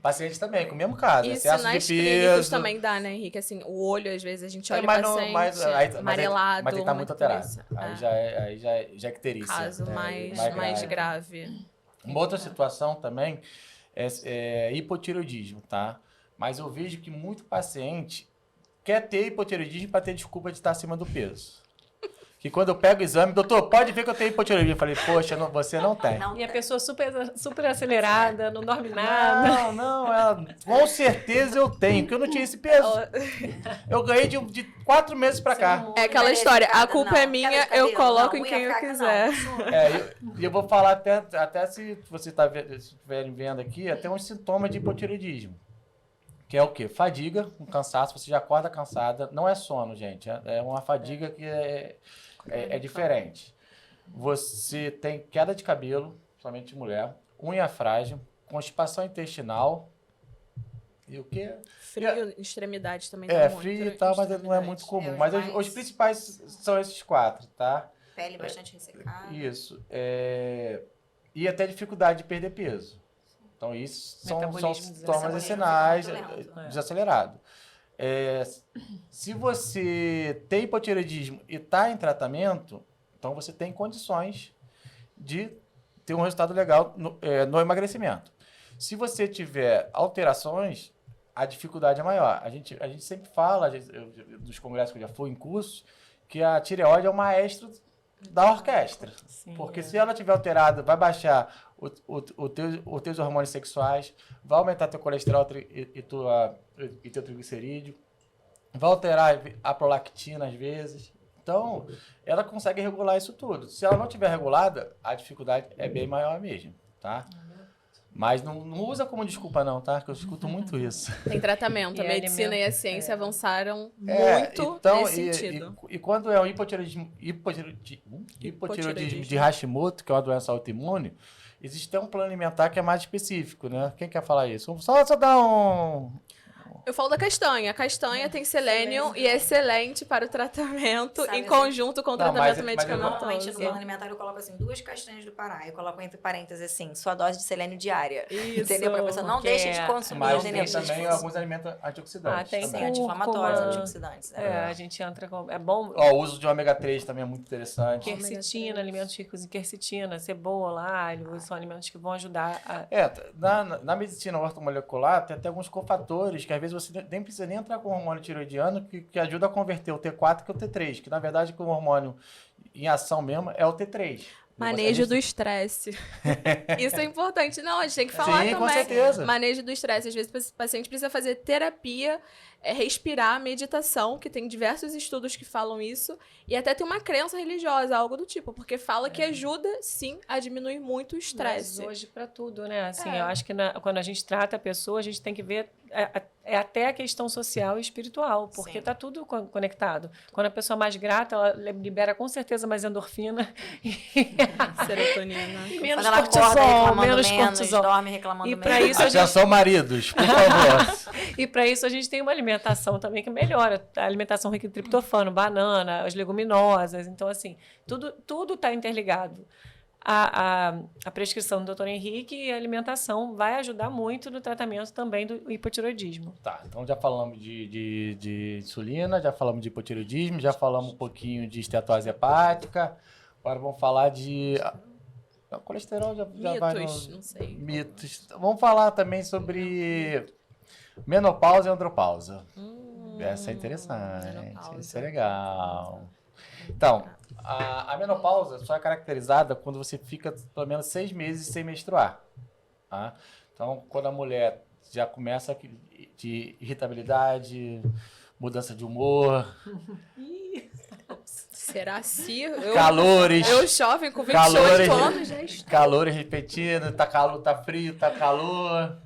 Paciente também, com o mesmo caso, E excesso sinais de clínicos peso. também dá, né, Henrique? Assim, o olho, às vezes, a gente olha o Mas paciente amarelado. mas ele tá muito alterado. isso. Aí já é icterícia. Caso né? mais grave. Uma outra situação também é hipotireoidismo, tá? Mas eu vejo que muito paciente quer ter hipotireoidismo para ter desculpa de estar acima do peso. Que quando eu pego o exame, doutor, pode ver que eu tenho hipotireoidismo. Eu falei, poxa, você não tem. E a pessoa super acelerada, não dorme nada. Não, com certeza eu tenho, porque eu não tinha esse peso. Eu ganhei de 4 meses pra cá. É aquela história, a culpa é minha, eu coloco em quem eu quiser. E eu vou falar até se você estiverem vendo aqui, até uns sintomas de hipotireoidismo. Que é o quê? Fadiga, um cansaço, você já acorda cansada. Não é sono, gente. É uma fadiga que é diferente. Você tem queda de cabelo, somente de mulher, unha frágil, constipação intestinal e o quê? Frio, extremidade também. Frio e tal, mas não é muito comum. Mas os principais são esses 4, tá? Pele bastante ressecada. Isso. E até dificuldade de perder peso. Então, isso são sintomas e sinais desacelerado. Se você tem hipotireoidismo e está em tratamento, então você tem condições de ter um resultado legal no emagrecimento. Se você tiver alterações, a dificuldade é maior. A gente sempre fala, dos congressos que eu já fui em cursos, que a tireoide é o maestro da orquestra. Sim, porque se ela tiver alterada, vai baixar os teus hormônios sexuais, vai aumentar teu colesterol e teu triglicerídeo, vai alterar a prolactina às vezes. Então, ela consegue regular isso tudo. Se ela não tiver regulada, a dificuldade é bem maior mesmo, tá? Mas não usa como desculpa não, tá? Que eu escuto muito isso. Tem tratamento. A E medicina e a ciência avançaram muito então, nesse sentido. E quando é um hipotireoidismo de Hashimoto, que é uma doença autoimune, existe até um plano alimentar que é mais específico, né? Quem quer falar isso? Só dar um... Eu falo da castanha. A castanha tem selênio e é excelente para o tratamento em conjunto com o tratamento medicamentoso. Normalmente no plano alimentar eu coloco assim 2 castanhas do Pará. Eu coloco entre parênteses assim, sua dose de selênio diária. Isso. Entendeu? Para a pessoa não deixe de consumir. Mas entendeu? tem também alguns alimentos antioxidantes. tem também. Sim, anti-inflamatórios, Cúrcuma. antioxidantes. A gente entra com... É bom... O uso de ômega 3 também é muito interessante. Quercetina, alimentos ricos em quercetina, cebola, alho, são alimentos que vão ajudar a... Na medicina ortomolecular tem até alguns cofatores que às vezes você nem precisa nem entrar com o hormônio tiroidiano que ajuda a converter o T4 que é o T3, que na verdade o hormônio em ação mesmo é o T3. Manejo do estresse. Isso é importante. Não, a gente tem que falar também. Com certeza. Manejo do estresse. Às vezes o paciente precisa fazer terapia, respirar, meditação, que tem diversos estudos que falam isso, e até tem uma crença religiosa, algo do tipo, porque fala que ajuda, sim, a diminuir muito o estresse. Mas hoje para tudo, né? Assim, eu acho que quando a gente trata a pessoa, a gente tem que ver até a questão social e espiritual, porque está tudo conectado. Quando a pessoa é mais grata, ela libera com certeza mais endorfina serotonina. E menos quando ela acorda cortisol, reclamando menos menos, cortisol. dorme reclamando E menos. para isso Atenção, maridos, por favor. E para isso a gente tem uma alimentação também que melhora. A alimentação rica em triptofano, banana, as leguminosas. Então, assim, tudo está interligado. a prescrição do Dr. Henrique e a alimentação vai ajudar muito no tratamento também do hipotireoidismo. Tá, então já falamos de insulina, já falamos de hipotireoidismo, já falamos um pouquinho de esteatose hepática. Agora vamos falar de... O colesterol já vai Mitos, não sei. Mitos. Vamos falar também sobre menopausa e andropausa. Essa é interessante, menopausa. isso é legal. Então, a menopausa só é caracterizada quando você fica pelo menos 6 meses sem menstruar. Tá? Então, quando a mulher já começa de irritabilidade, mudança de humor, Será se calores, eu jovem com 28 calores, anos já estou. calores repetidos, tá calor, tá frio, tá calor,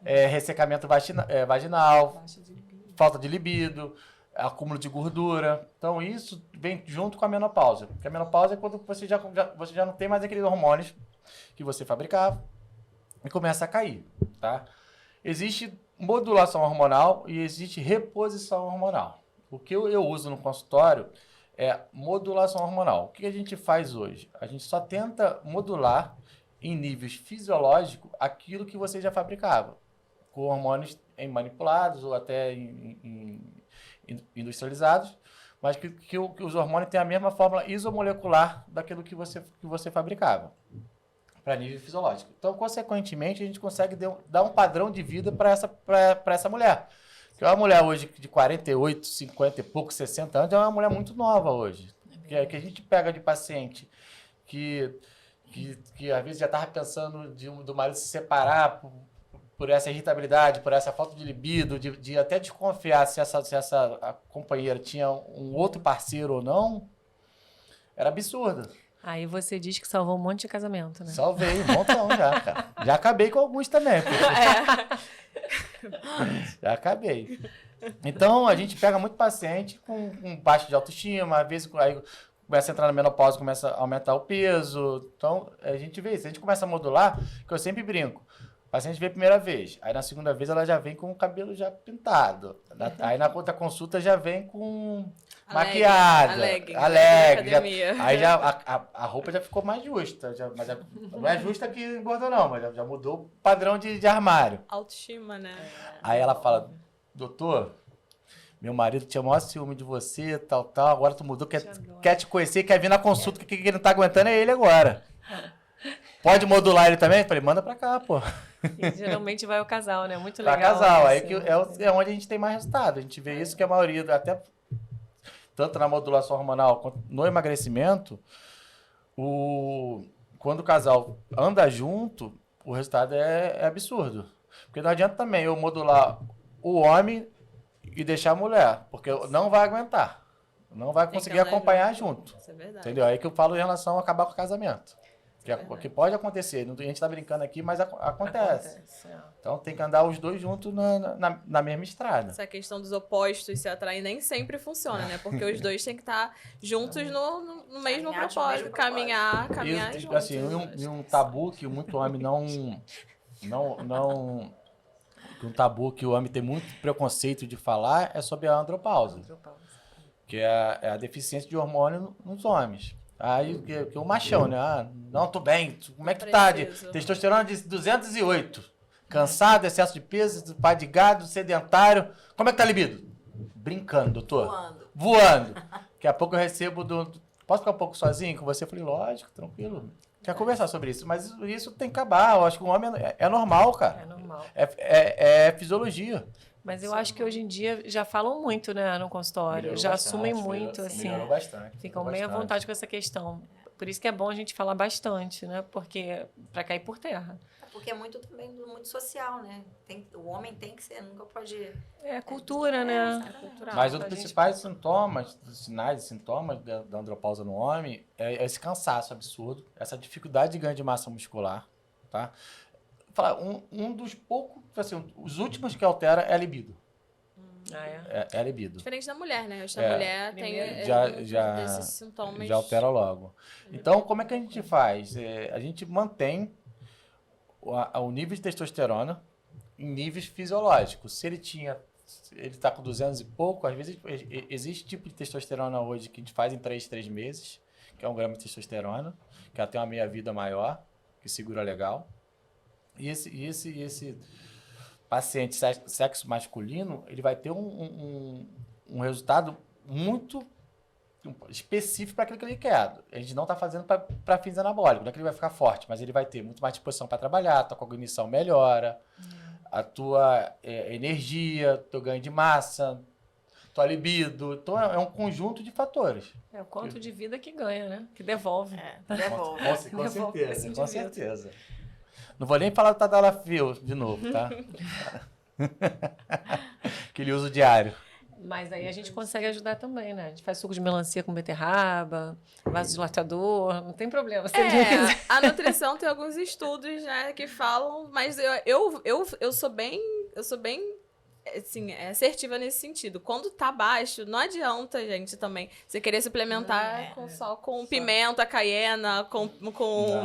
ressecamento vaginal, falta de libido, acúmulo de gordura. Então, isso vem junto com a menopausa. Porque a menopausa é quando você já não tem mais aqueles hormônios que você fabricava e começa a cair, tá? Existe modulação hormonal e existe reposição hormonal. O que eu uso no consultório é modulação hormonal. O que a gente faz hoje? A gente só tenta modular em níveis fisiológicos aquilo que você já fabricava, com hormônios manipulados ou até industrializados, mas que os hormônios têm a mesma fórmula isomolecular daquilo que você fabricava, para nível fisiológico. Então, consequentemente, a gente consegue dar um padrão de vida para essa mulher. Que é uma mulher hoje de 48, 50 e pouco, 60 anos, é uma mulher muito nova hoje. Que a gente pega de paciente que às vezes já estava pensando do marido se separar por essa irritabilidade, por essa falta de libido, de até desconfiar se a companheira tinha um outro parceiro ou não, era absurdo. Aí você diz que salvou um monte de casamento, né? Salvei um montão já, cara. Já acabei com alguns também. Já acabei. Então, a gente pega muito paciente com baixa de autoestima, às vezes aí começa a entrar na menopausa, começa a aumentar o peso. Então, a gente vê isso. A gente começa a modular, que eu sempre brinco. O paciente vê a primeira vez, aí na segunda vez ela já vem com o cabelo já pintado. Aí na outra consulta já vem com maquiada, alegre. Aí já a roupa já ficou mais justa. Mas não é justa que engordou não, mas já mudou o padrão de armário. Autoestima, né? Aí ela fala, doutor, meu marido tinha o maior ciúme de você, tal, agora tu mudou, quer te conhecer, quer vir na consulta, que ele não tá aguentando é ele agora. Pode modular ele também? Eu falei, manda pra cá, pô. E geralmente vai o casal, né? Muito Pra legal. casal, aí isso. que é onde a gente tem mais resultado. A gente vê isso que a maioria, até tanto na modulação hormonal quanto no emagrecimento, quando o casal anda junto, o resultado é absurdo. Porque não adianta também eu modular o homem e deixar a mulher, porque não vai aguentar. Não vai conseguir acompanhar junto. Isso é verdade. Entendeu? Aí que eu falo em relação a acabar com o casamento. Que pode acontecer. A gente tá brincando aqui, mas acontece. Então tem que andar os dois juntos na mesma estrada. Essa questão dos opostos se atraem nem sempre funciona, né? Porque os dois têm que estar juntos no mesmo propósito. Caminhar juntos. Assim, um tabu que muito homem um tabu que o homem tem muito preconceito de falar é sobre a andropausa. Que é a deficiência de hormônio nos homens. Aí que o machão, né? Ah, não, tô bem. Como é que tu tá? De testosterona de 208. Cansado, excesso de peso, pai de gado, sedentário. Como é que tá a libido? Brincando, doutor. Voando. Daqui a pouco eu recebo Posso ficar um pouco sozinho com você? Eu falei, lógico, tranquilo. Quer conversar sobre isso. Mas isso tem que acabar. Eu acho que o homem é normal, cara. É normal. É fisiologia. Mas eu acho que hoje em dia já falam muito, né, no consultório. Melhorou já bastante, assumem muito, assim. Melhorou bastante. Ficam bem à vontade com essa questão. Por isso que é bom a gente falar bastante, né? Porque para cair por terra. Porque é muito também muito social, né? O homem tem que ser, nunca pode... É cultura, né? É cultural. Mas um dos principais sinais e sintomas da andropausa no homem é esse cansaço absurdo, essa dificuldade de ganho de massa muscular, tá? Um dos poucos, assim, os últimos que altera é a libido. É a libido. Diferente da mulher, né? Acho que a mulher tem esses sintomas. Já altera logo. Então, como é que a gente faz? A gente mantém o nível de testosterona em níveis fisiológicos. Se ele está com 200 e pouco, às vezes existe tipo de testosterona hoje que a gente faz em 3 meses, que é 1 grama de testosterona, que ela tem uma meia-vida maior, que segura legal. E esse paciente sexo masculino, ele vai ter um resultado muito específico para aquilo que ele quer. A gente não está fazendo para fins anabólicos, não é que ele vai ficar forte, mas ele vai ter muito mais disposição para trabalhar, a tua cognição melhora, a tua energia, teu ganho de massa, tua libido. Então é um conjunto de fatores. É o quanto de vida que ganha, né? Que devolve. Devolve. Com Devolve certeza, esse com indivíduo. certeza. Não vou nem falar do Tadalafil de novo, tá? Aquele uso diário. Mas aí a gente consegue ajudar também, né? A gente faz suco de melancia com beterraba, vasodilatador, não tem problema. Se ele quiser. A nutrição tem alguns estudos, né, que falam, mas eu sou bem assim, assertiva nesse sentido. Quando tá baixo, não adianta, gente, também você querer suplementar só com pimenta, caiena, com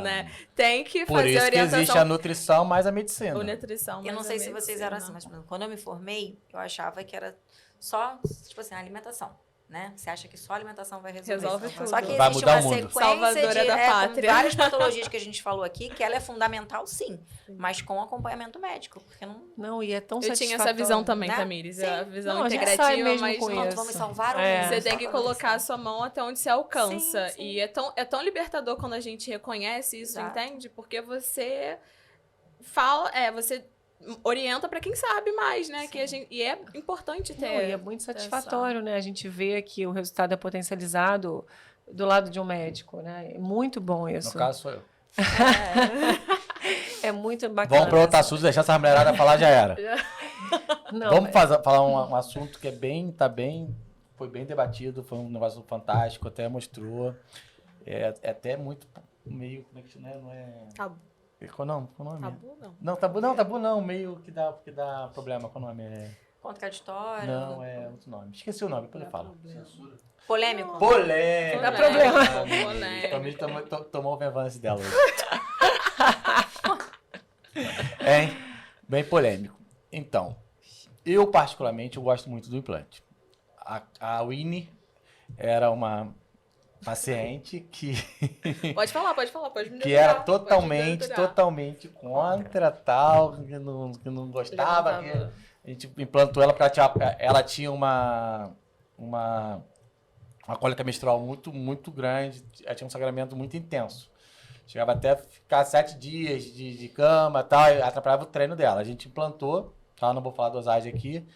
né? Tem que Por fazer isso que orientação. existe a nutrição mais a medicina. Ou nutrição, Eu não mas sei a se vocês medicina. eram assim, mas por exemplo, quando eu me formei, eu achava que era só, tipo assim, alimentação, né? Você acha que só a alimentação vai resolver. Resolve tudo. Só que Vai existe mudar uma o mundo. sequência Salvadora de da pátria. com várias patologias que a gente falou aqui, que ela é fundamental, sim, mas com acompanhamento médico, porque não... Não, e é tão Eu tinha satisfatório. essa visão também, né? Tamires, Sim. a visão Não, a gente sai integrativa, mesmo mas com não- isso. Vamos salvar o É. mundo. Você tem só que com colocar a nutrição. sua mão até onde se alcança. Sim, sim. E é tão libertador quando a gente reconhece isso, Exato. entende? Porque você fala, você orienta pra quem sabe mais, né? Que a gente, e é importante Não, ter. e é muito satisfatório, né? A gente vê que o resultado é potencializado do lado de um médico, né? É muito bom isso. No caso, sou eu. É muito bacana. Vamos para outro assunto, deixar essa mulherada falar, já era. Não, Vamos falar um assunto que foi bem debatido, foi um negócio fantástico, até mostrou. É até muito meio, como é que chama? Não é... Tabu. Qual o nome? Tabu, não. Não, tabu não, meio que dá problema. Qual o nome? Contraditório. Não, é outro nome. Esqueci o nome, depois eu falo. Polêmico. Polêmica. Dá problema. A família tomou o venvance dela hoje. Hein? Bem polêmico. Então, eu particularmente eu gosto muito do implante. A Winnie era uma paciente que Pode falar, pode me que era detalhar, pode me detalhar. totalmente contra tal, que não gostava. Levantava. A gente implantou ela porque ela tinha uma cólica menstrual muito grande, ela tinha um sangramento muito intenso. Chegava até a ficar 7 dias de cama e tal, e atrapalhava o treino dela. A gente implantou, tá? Não vou falar a dosagem aqui.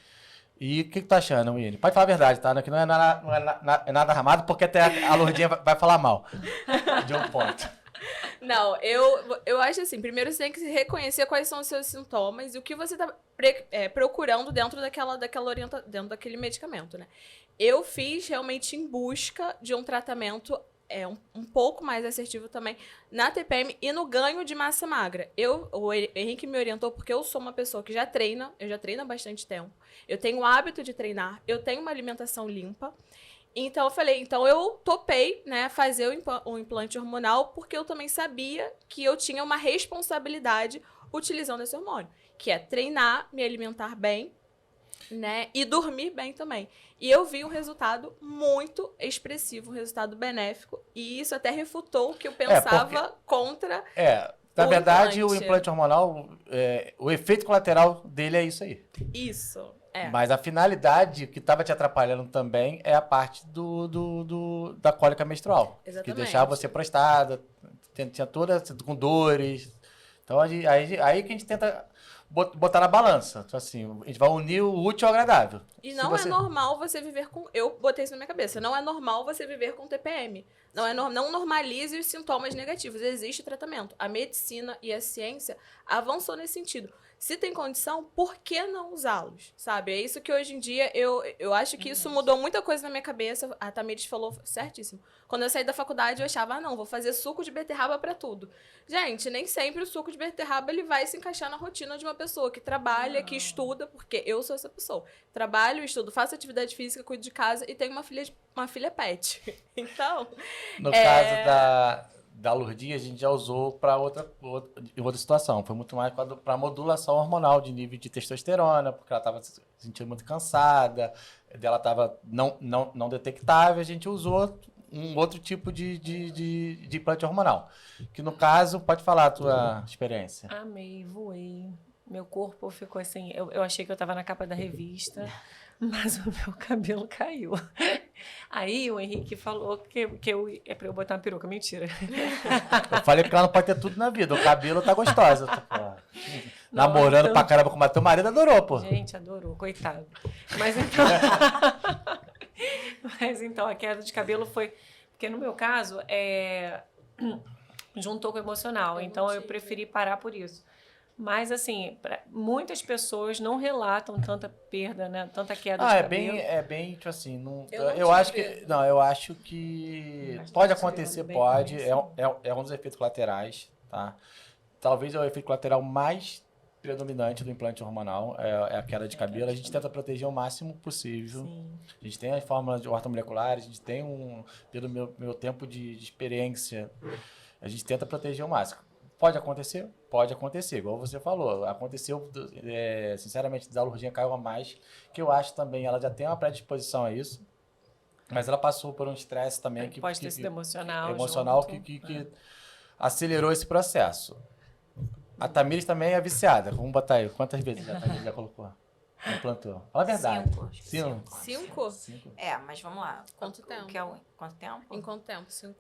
E o que tu tá achando, Winnie? Pode falar a verdade, tá? Que não é nada armado, porque até a Lourdinha vai falar mal de um ponto. Não, eu acho assim, primeiro você tem que reconhecer quais são os seus sintomas e o que você tá procurando dentro dentro daquele medicamento, né? Eu fiz realmente em busca de um tratamento um pouco mais assertivo também na TPM e no ganho de massa magra. O Henrique me orientou porque eu sou uma pessoa que eu já treino há bastante tempo. Eu tenho o hábito de treinar, eu tenho uma alimentação limpa. Então eu topei, né, fazer o implante hormonal porque eu também sabia que eu tinha uma responsabilidade utilizando esse hormônio, que é treinar, me alimentar bem, né, e dormir bem também. E eu vi um resultado muito expressivo, um resultado benéfico, e isso até refutou o que eu pensava contra. Na O verdade, implante. o implante hormonal, o efeito colateral dele é isso aí. Isso. Mas a finalidade que estava te atrapalhando também é a parte da cólica menstrual. Exatamente. Que deixava você prostrada, tinha toda com dores. Então, aí que a gente tenta botar na balança. Então, assim, a gente vai unir o útil ao agradável. E Se não você- é normal você viver com. Eu botei isso na minha cabeça. Não é normal você viver com TPM. Não normalize os sintomas negativos. Existe tratamento. A medicina e a ciência avançou nesse sentido. Se tem condição, por que não usá-los? Sabe? É isso que hoje em dia eu acho que isso mudou muita coisa na minha cabeça. A Tamires falou certíssimo. Quando eu saí da faculdade, eu achava, não, vou fazer suco de beterraba pra tudo. Gente, nem sempre o suco de beterraba ele vai se encaixar na rotina de uma pessoa que trabalha, que estuda, porque eu sou essa pessoa. Trabalho, estudo, faço atividade física, cuido de casa e tenho uma filha pet. Então, No caso da Lourdinha, a gente já usou para outra situação. Foi muito mais para modulação hormonal de nível de testosterona, porque ela estava se sentindo muito cansada, dela estava não detectável. A gente usou um outro tipo de implante hormonal. Que no caso, pode falar a tua experiência. Amei, voei. Meu corpo ficou assim. Eu achei que eu tava na capa da revista, mas o meu cabelo caiu. Aí o Henrique falou é pra eu botar uma peruca. Mentira. Eu falei que ela não pode ter tudo na vida. O cabelo tá gostosa. Namorando pra caramba com o teu marido, adorou, pô. Gente, adorou, coitado. Mas então. Mas então, a queda de cabelo foi. Porque no meu caso, juntou com o emocional. Então eu preferi parar por isso. Mas, assim, muitas pessoas não relatam tanta perda, né? Tanta queda de cabelo. É bem, tipo assim, não, Eu não eu acho tive. que, não, eu acho que Mas pode tá acontecer, chegando bem pode, também, é um dos efeitos colaterais, tá? Talvez é o efeito colateral mais predominante do implante hormonal, é a queda de cabelo. A gente tenta proteger o máximo possível. Sim. A gente tem as fórmulas de ortomoleculares, a gente tem pelo meu tempo de experiência, a gente tenta proteger o máximo. Pode acontecer? Pode acontecer, igual você falou. Aconteceu, sinceramente, a Lurdinha caiu a mais, que eu acho também, ela já tem uma predisposição a isso, mas ela passou por um estresse também Pode ter sido emocional. que, junto. que acelerou esse processo. A Tamires também é viciada. Vamos botar aí. Quantas vezes a Tamires já colocou? Implantou. Fala a verdade. 5, acho que 5? 5? Mas vamos lá. Quanto tempo? Quanto tempo? Em quanto tempo? 5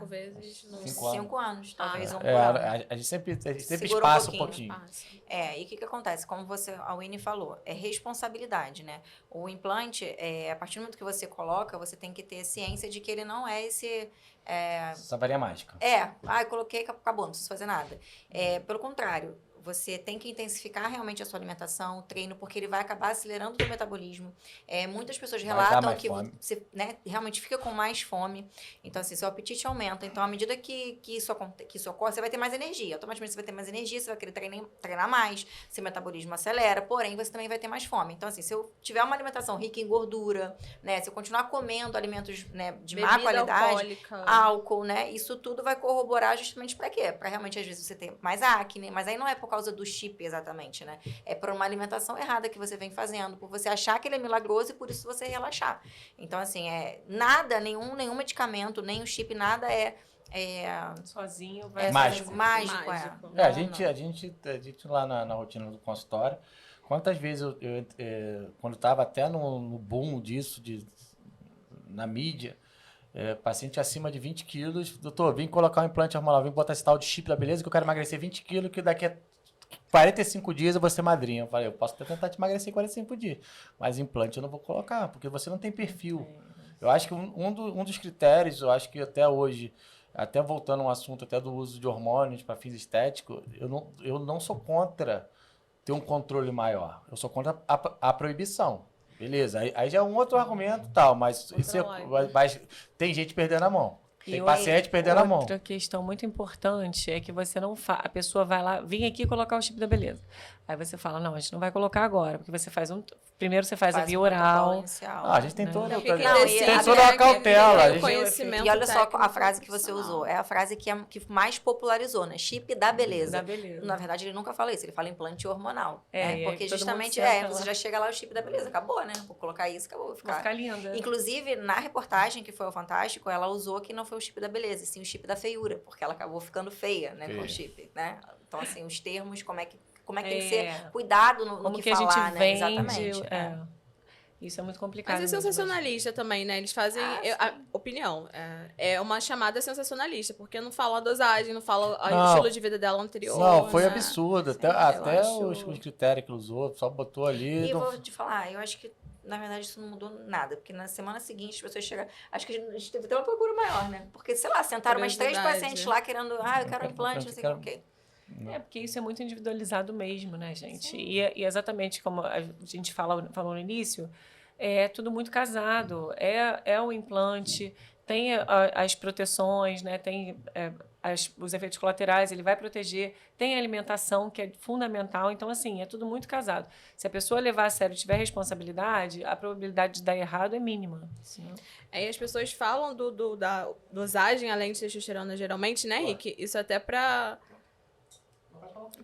vezes. no... 5 anos, talvez um por É, ano. a gente sempre Segura espaça um um pouquinho. E o que acontece? Como a Winnie falou, é responsabilidade, né? O implante, a partir do momento que você coloca, você tem que ter ciência de que ele não é esse... Essa varinha mágica. Coloquei, acabou, não preciso fazer nada. Pelo contrário, você tem que intensificar realmente a sua alimentação, o treino, porque ele vai acabar acelerando o seu metabolismo. Muitas pessoas Vai dar relatam mais que fome. você, né, realmente fica com mais fome. Então, assim, seu apetite aumenta. Então, à medida que isso ocorre, você vai ter mais energia. Automaticamente você vai ter mais energia, você vai querer treinar mais, seu metabolismo acelera, porém, você também vai ter mais fome. Então, assim, se eu tiver uma alimentação rica em gordura, né, se eu continuar comendo alimentos, né, de má qualidade, alcoólica. álcool, né? Isso tudo vai corroborar justamente para quê? Para realmente, às vezes, você ter mais acne, mas aí não é por causa do chip exatamente, né? É por uma alimentação errada que você vem fazendo, por você achar que ele é milagroso e por isso você relaxar. Então, assim, nada, nenhum medicamento, nem o chip, nada Sozinho vai Mágico. Mágico. A gente lá na rotina do consultório, quantas vezes quando estava até no boom disso, na mídia, paciente acima de 20 quilos, doutor, vim colocar um implante hormonal, vim botar esse tal de chip da beleza que eu quero emagrecer 20 quilos, que daqui a 45 dias eu vou ser madrinha. Eu falei, eu posso tentar te emagrecer em 45 dias, mas implante eu não vou colocar, porque você não tem perfil. Eu acho que um dos critérios, eu acho que até hoje, até voltando a um assunto até do uso de hormônios para fins estéticos, eu não sou contra ter um controle maior. Eu sou contra a proibição. Beleza, aí já é um outro argumento e tal, mas tem gente perdendo a mão. Tem paciente perdendo a mão. Outra questão muito importante é que você não a pessoa vai lá, vem aqui colocar o chip da beleza. Aí você fala, não, a gente não vai colocar agora, porque você faz primeiro você faz a via oral. A gente tem né? toda Tem toda uma cautela. Conhecimento E olha só a técnico frase que você usou. É a frase que mais popularizou, né? Chip da beleza. Da beleza. Na verdade, ele nunca fala isso. Ele fala implante hormonal. E aí Porque todo justamente, mundo senta você lá. já chega lá, o chip da beleza. Acabou, né? Vou colocar isso, acabou. Vou Vai ficar linda. Inclusive, na reportagem, que foi o Fantástico, ela usou que não foi o chip da beleza, e sim o chip da feiura. Porque ela acabou ficando feia, né? Com o chip, né? Então, assim, os termos, como é que tem que ser cuidado no como que que falar, a gente né? vende, Exatamente. Isso é muito complicado. Mas é mesmo, sensacionalista também, né? Eles fazem... opinião. É uma chamada sensacionalista, porque não fala a dosagem, não fala o estilo de vida dela anterior. Não, foi né? absurdo. Até acho... os critérios que ele usou, só botou ali. E vou te falar, eu acho que, na verdade, isso não mudou nada. Porque na semana seguinte, as pessoas chegaram... Acho que a gente teve até uma procura maior, né? Porque, sei lá, sentaram umas 3 pacientes lá querendo... eu quero um implante, não sei o que. Porque isso é muito individualizado mesmo, né, gente? E exatamente como a gente falou no início, é tudo muito casado. É o implante, tem as proteções, né? Tem os efeitos colaterais, ele vai proteger, tem a alimentação, que é fundamental. Então, assim, é tudo muito casado. Se a pessoa levar a sério e tiver responsabilidade, a probabilidade de dar errado é mínima. Assim. Aí as pessoas falam da dosagem além de testosterona, geralmente, né, Rick? Isso até pra...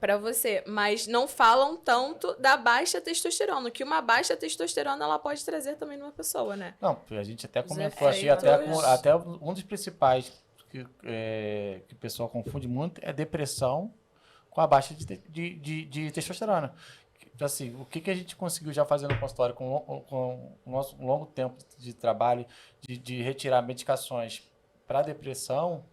Pra você, mas não falam tanto da baixa testosterona, que uma baixa testosterona ela pode trazer também numa pessoa, né? Não, a gente até Os comentou, achei efeitos. até um dos principais que o pessoal confunde muito é depressão com a baixa de testosterona. Assim, o que a gente conseguiu já fazer no consultório com o nosso longo tempo de trabalho de retirar medicações para depressão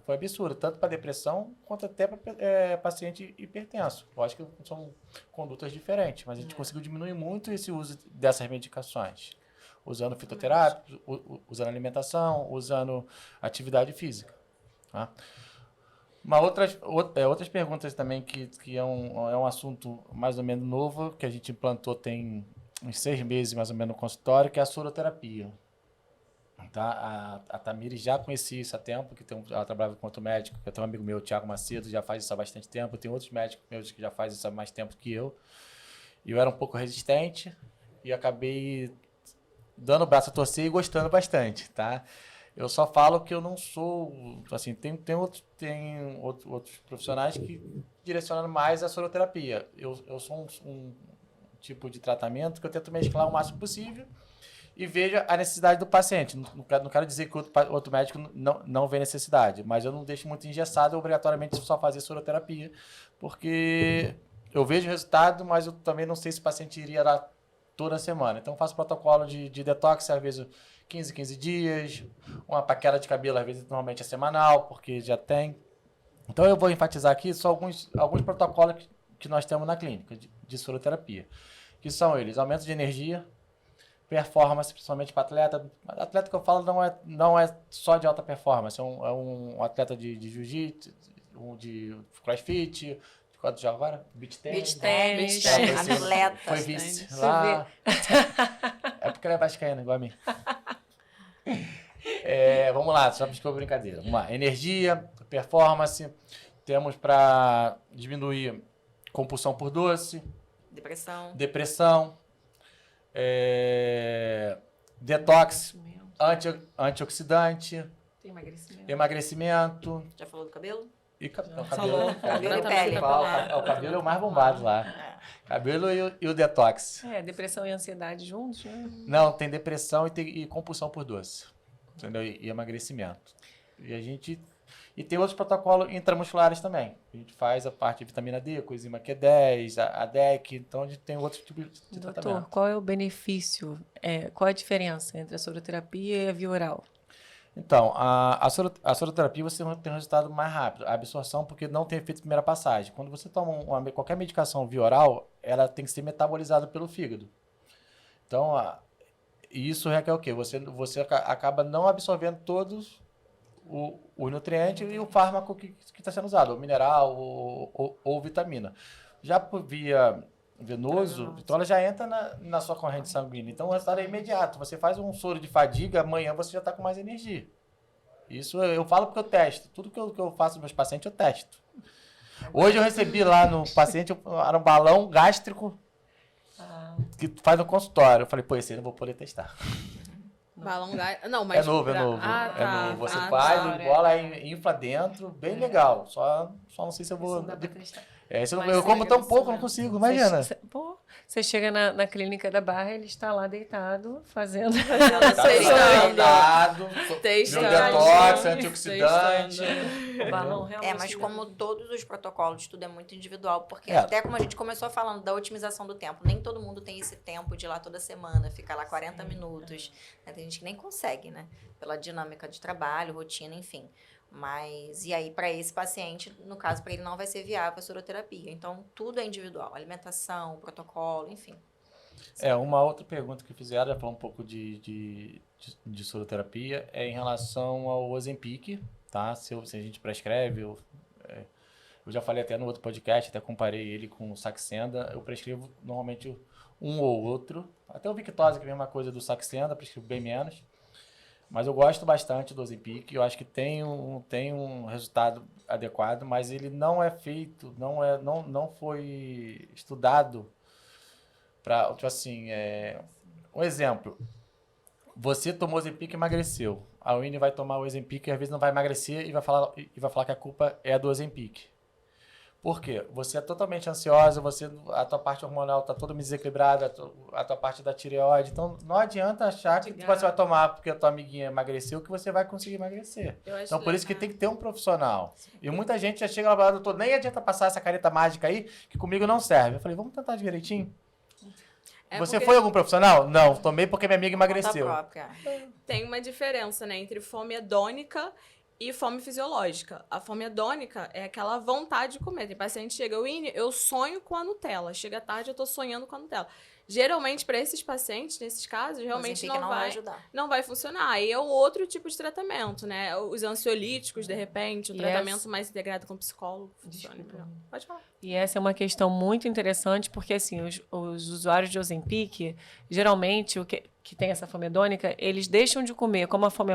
foi absurdo, tanto para depressão quanto até para paciente hipertenso. Lógico que são condutas diferentes, mas a gente conseguiu diminuir muito esse uso dessas medicações. Usando fitoterápico, usando alimentação, usando atividade física. Tá? Outras perguntas também que é um assunto mais ou menos novo, que a gente implantou tem uns 6 meses mais ou menos no consultório, que é a soroterapia. Tá? A Tamires já conhecia isso há tempo, ela trabalhava com outro médico, que é um amigo meu, o Thiago Macedo, já faz isso há bastante tempo. Tem outros médicos meus que já fazem isso há mais tempo que eu. E eu era um pouco resistente e acabei dando o braço a torcer e gostando bastante, tá? Eu só falo que eu não sou... Assim, tem outros profissionais que direcionam mais a soroterapia. Eu sou um tipo de tratamento que eu tento mesclar o máximo possível e vejo a necessidade do paciente. Não quero dizer que outro médico não vê necessidade, mas eu não deixo muito engessado obrigatoriamente só fazer soroterapia, porque eu vejo o resultado, mas eu também não sei se o paciente iria lá toda semana. Então, eu faço protocolo de detox, às vezes 15 dias, uma paquera de cabelo, às vezes normalmente é semanal, porque já tem. Então, eu vou enfatizar aqui só alguns protocolos que nós temos na clínica de soroterapia, que são eles: aumento de energia, performance, principalmente para atleta. Atleta que eu falo não é só de alta performance, é um atleta de jiu-jitsu, de crossfit, de quanto já agora? Beach tennis. Atleta. Foi vice lá. É porque ela é vascaína, igual a mim. Vamos lá, só para brincadeira. Vamos lá. Energia, performance. Temos para diminuir compulsão por doce. Depressão. Detox. Antioxidante. Emagrecimento. Já falou do cabelo? Cabelo e pele. O cabelo é o mais bombado lá. Cabelo e o detox. Depressão e ansiedade juntos, né? Não, tem depressão e compulsão por doce. Entendeu? E emagrecimento. E tem outros protocolos intramusculares também. A gente faz a parte de vitamina D, coenzima Q10, a DEC, então a gente tem outros tipos de tratamento. Doutor, qual é o benefício, qual é a diferença entre a soroterapia e a via oral? Então, a soroterapia você tem um resultado mais rápido. A absorção, porque não tem efeito de primeira passagem. Quando você toma qualquer medicação via oral, ela tem que ser metabolizada pelo fígado. Então, isso requer o quê? Você acaba não absorvendo todos os nutrientes e o fármaco que está sendo usado, ou mineral ou vitamina. Já por via venoso, então ela já entra na sua corrente sanguínea. Então o resultado é imediato. Você faz um soro de fadiga, amanhã você já está com mais energia. Isso eu falo porque eu testo. Tudo que eu faço nos meus pacientes, eu testo. Hoje eu recebi lá no paciente, era um balão gástrico que faz no consultório. Eu falei, pô, esse aí eu não vou poder testar. Balão gástrico? Não, mas... É novo. É novo. Você faz, bola, infla dentro, bem legal. Só não sei se eu vou... Isso não dá pra testar. Eu como tão pouco, não consigo, imagina. Você chega na clínica da Barra, ele está lá deitado, fazendo testado, detox, antioxidante. O balão realmente... mas como todos os protocolos, tudo é muito individual, porque até como a gente começou falando da otimização do tempo, nem todo mundo tem esse tempo de ir lá toda semana, ficar lá 40 minutos. Né? Tem gente que nem consegue, né? Pela dinâmica de trabalho, rotina, enfim. Mas, e aí, para esse paciente, no caso, para ele não vai ser viável a soroterapia. Então, tudo é individual. Alimentação, protocolo, enfim. Uma outra pergunta que fizeram, já falou um pouco de soroterapia, é em relação ao Ozempic, tá? Se a gente prescreve, eu já falei até no outro podcast, até comparei ele com o Saxenda, eu prescrevo normalmente um ou outro. Até o Victoza, que é a mesma coisa do Saxenda, prescrevo bem menos. Mas eu gosto bastante do Ozempic, eu acho que tem um resultado adequado, mas ele não é feito, não foi estudado para, tipo assim, um exemplo, você tomou Ozempic e emagreceu, a Winnie vai tomar o Ozempic e às vezes não vai emagrecer e vai falar que a culpa é do Ozempic. Por quê? Você é totalmente ansiosa, a tua parte hormonal está toda desequilibrada, a tua parte da tireoide. Então, não adianta achar que você vai tomar porque a tua amiguinha emagreceu que você vai conseguir emagrecer. Então, por isso que tem que ter um profissional. E muita gente já chega lá e fala, doutor, nem adianta passar essa careta mágica aí, que comigo não serve. Eu falei, vamos tentar direitinho. Você foi algum profissional? Não, tomei porque minha amiga emagreceu. Tem uma diferença, né, entre fome hedônica e fome fisiológica. A fome hedônica é aquela vontade de comer. Tem paciente que chega, Winnie, eu sonho com a Nutella. Chega tarde, eu tô sonhando com a Nutella. Geralmente, para esses pacientes, nesses casos, realmente não vai ajudar. Não vai funcionar. Aí é um outro tipo de tratamento, né? Os ansiolíticos, de repente, o tratamento mais integrado com o psicólogo funciona melhor. Pode falar. E essa é uma questão muito interessante, porque assim, os usuários de Ozempic, geralmente, que tem essa fome hedônica, eles deixam de comer, como a fome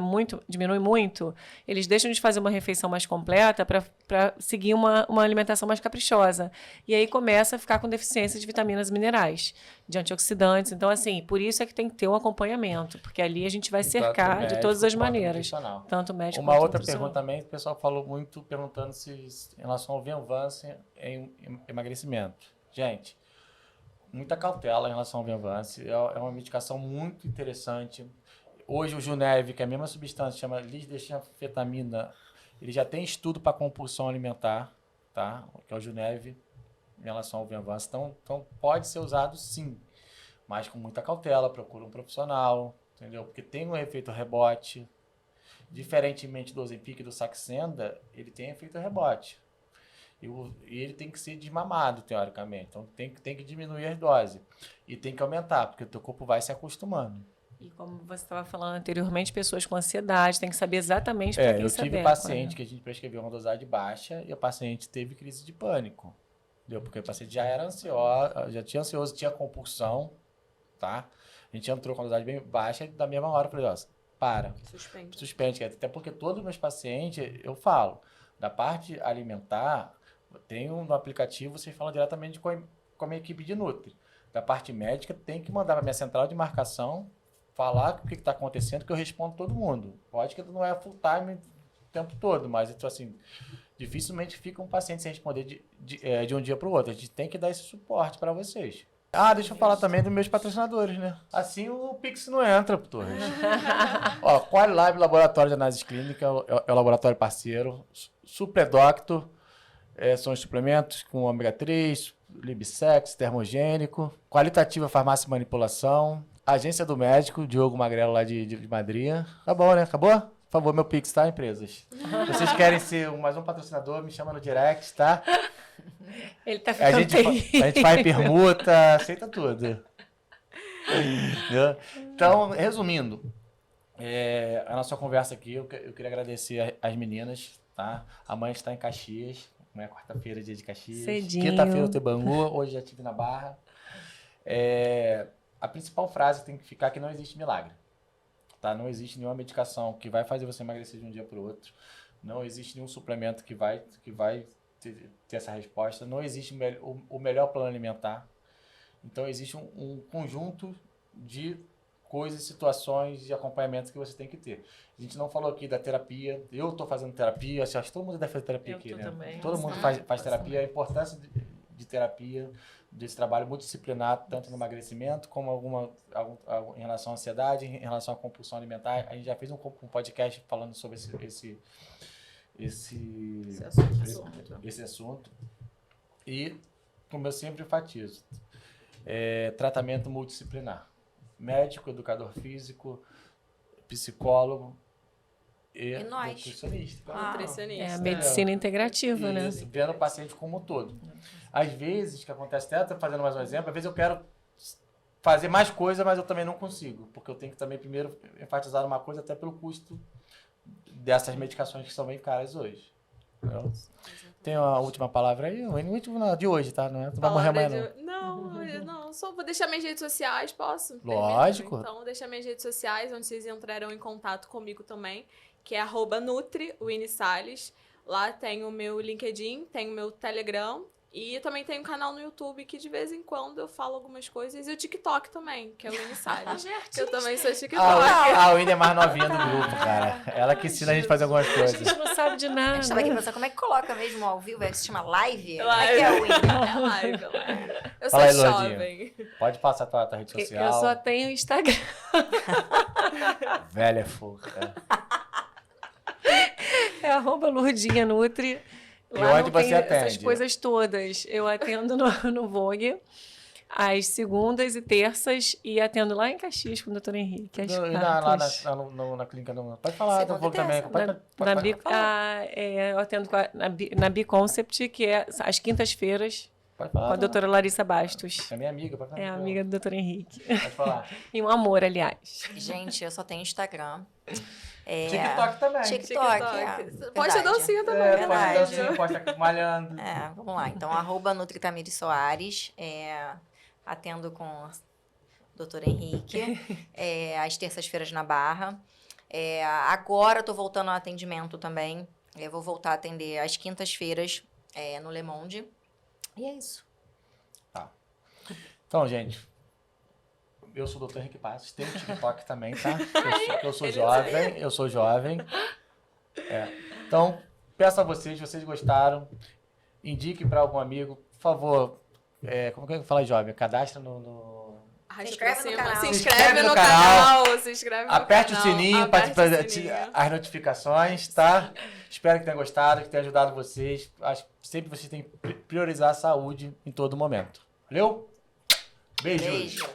diminui muito, eles deixam de fazer uma refeição mais completa para seguir uma alimentação mais caprichosa. E aí começa a ficar com deficiência de vitaminas e minerais, de antioxidantes. Então, assim, por isso é que tem que ter um acompanhamento, porque ali a gente vai cercar de todas as maneiras. Tanto médico Uma quanto outra pergunta também, o pessoal falou muito, perguntando se em relação ao Venvance em emagrecimento. Gente, muita cautela em relação ao Venvance. É uma medicação muito interessante. Hoje o Junev, que é a mesma substância, chama lisdexanfetamina, ele já tem estudo para compulsão alimentar, tá? Que é o Junev em relação ao Venvance. Então pode ser usado sim, mas com muita cautela, procura um profissional, entendeu? Porque tem um efeito rebote. Diferentemente do Ozempic e do Saxenda, ele tem efeito rebote. E ele tem que ser desmamado, teoricamente. Então, tem que diminuir as doses. E tem que aumentar, porque o teu corpo vai se acostumando. E como você estava falando anteriormente, pessoas com ansiedade, tem que saber exatamente para quem eu saber. tive paciente que a gente prescreveu uma dosagem baixa e o paciente teve crise de pânico. Entendeu? Porque o paciente já era ansioso, já tinha ansioso, tinha compulsão, tá? A gente entrou com a dosagem bem baixa e da mesma hora eu falei, ó, para. Suspende. Até porque todos os meus pacientes, eu falo, da parte alimentar, tem no aplicativo, vocês falam diretamente com a minha equipe de Nutri. Da parte médica, tem que mandar para minha central de marcação, falar o que está acontecendo, que eu respondo todo mundo. Pode que não é full time o tempo todo, mas então, assim, dificilmente fica um paciente sem responder de um dia para o outro. A gente tem que dar esse suporte para vocês. Deixa eu falar também dos meus patrocinadores, né? Assim o Pix não entra, Torres. Ó, Qualilab Laboratório de Análise Clínica é o laboratório parceiro. Supledocto são os suplementos com ômega 3, Libsex, termogênico. Qualitativa Farmácia e Manipulação. Agência do Médico, Diogo Magrelo lá de Madrid. Tá bom, né? Acabou? Por favor, meu Pix, tá, empresas? Se vocês querem ser mais um patrocinador, me chama no direct, tá? Ele tá ficando a gente faz permuta, aceita tudo. Então, resumindo, a nossa conversa aqui, eu queria agradecer as meninas, tá? Amanhã está em Caxias, amanhã é quarta-feira, dia de Caxias. Cedinho. Quinta-feira eu tô em Bangu, hoje já estive na Barra. A principal frase tem que ficar que não existe milagre. Tá? Não existe nenhuma medicação que vai fazer você emagrecer de um dia para o outro. Não existe nenhum suplemento que vai ter essa resposta. Não existe o melhor plano alimentar. Então, existe um conjunto de coisas, situações e acompanhamentos que você tem que ter. A gente não falou aqui da terapia. Eu estou fazendo terapia. Acho que todo mundo deve fazer terapia aqui, né? Também. Todo mundo faz terapia. A importância de terapia, desse trabalho multidisciplinar, tanto no emagrecimento como em relação à ansiedade, em relação à compulsão alimentar. A gente já fez um podcast falando sobre esse assunto. E, como eu sempre enfatizo, tratamento multidisciplinar. Médico, educador físico, psicólogo e nutricionista. É a medicina integrativa, né? Vendo o paciente como um todo. Às vezes, que acontece, até fazendo mais um exemplo, às vezes eu quero fazer mais coisa, mas eu também não consigo, porque eu tenho que também primeiro enfatizar uma coisa até pelo custo dessas medicações que são bem caras hoje. Entendeu? Tem uma última palavra aí? O último de hoje, tá? Não vai morrer amanhã, não. Não, só vou deixar minhas redes sociais, posso? Lógico. Então, vou deixar minhas redes sociais, onde vocês entrarão em contato comigo também, que é @Nutri, Winnie Salles. Lá tem o meu LinkedIn, tem o meu Telegram E também tem um canal no YouTube que de vez em quando eu falo algumas coisas. E o TikTok também, que é o Winnie Salles. Eu também sou TikTok. A Winnie é mais novinha do grupo, cara. Ela que ensina a gente a fazer algumas A coisas. gente não sabe de A nada. gente tava aqui pensando, como é que coloca mesmo ao vivo? É que se chama live? Como é Live. que é o Winnie? É live, é live. Eu sou Fala aí, Lordinha. jovem. Pode passar a tua rede social. Eu só tenho Instagram. Velha fofa. É @Lourdinha_Nutri. E Lá onde não tem você atende? essas coisas todas. Eu atendo no Vogue às segundas e terças e atendo lá em Caxias com o Dr. Henrique. Às Lá quartas. na clínica. Pode falar, Segunda eu vou e também. terça. Eu atendo na B-Concept, que é às quintas-feiras, Pode com falar. a doutora Larissa Bastos. É minha amiga, pode falar. É a amiga do Dr. Henrique. Pode falar. E um amor, aliás. Gente, eu só tenho Instagram. TikTok também. TikTok, Pode ser verdade. dancinha também. É, verdade. pode dançar, pode estar malhando. Vamos lá. Então, @NutriTamires Soares. Atendo com o Dr. Henrique. Às terças-feiras na Barra. Agora eu tô voltando ao atendimento também. Eu vou voltar a atender às quintas-feiras no Le Monde. E é isso. Então, gente, eu sou o Dr. Henrique Passos, tenho TikTok também, tá? Eu sou jovem. Então, peço a vocês, se vocês gostaram, indique para algum amigo, por favor, como que eu falo, jovem? Cadastra no... Se inscreve no canal. Se inscreve no canal. Se inscreve no Aperte o canal. sininho Aperte para o sininho. as notificações, tá? Espero que tenha gostado, que tenha ajudado vocês. Acho que sempre vocês têm que priorizar a saúde em todo momento. Valeu? Beijos! Beijo.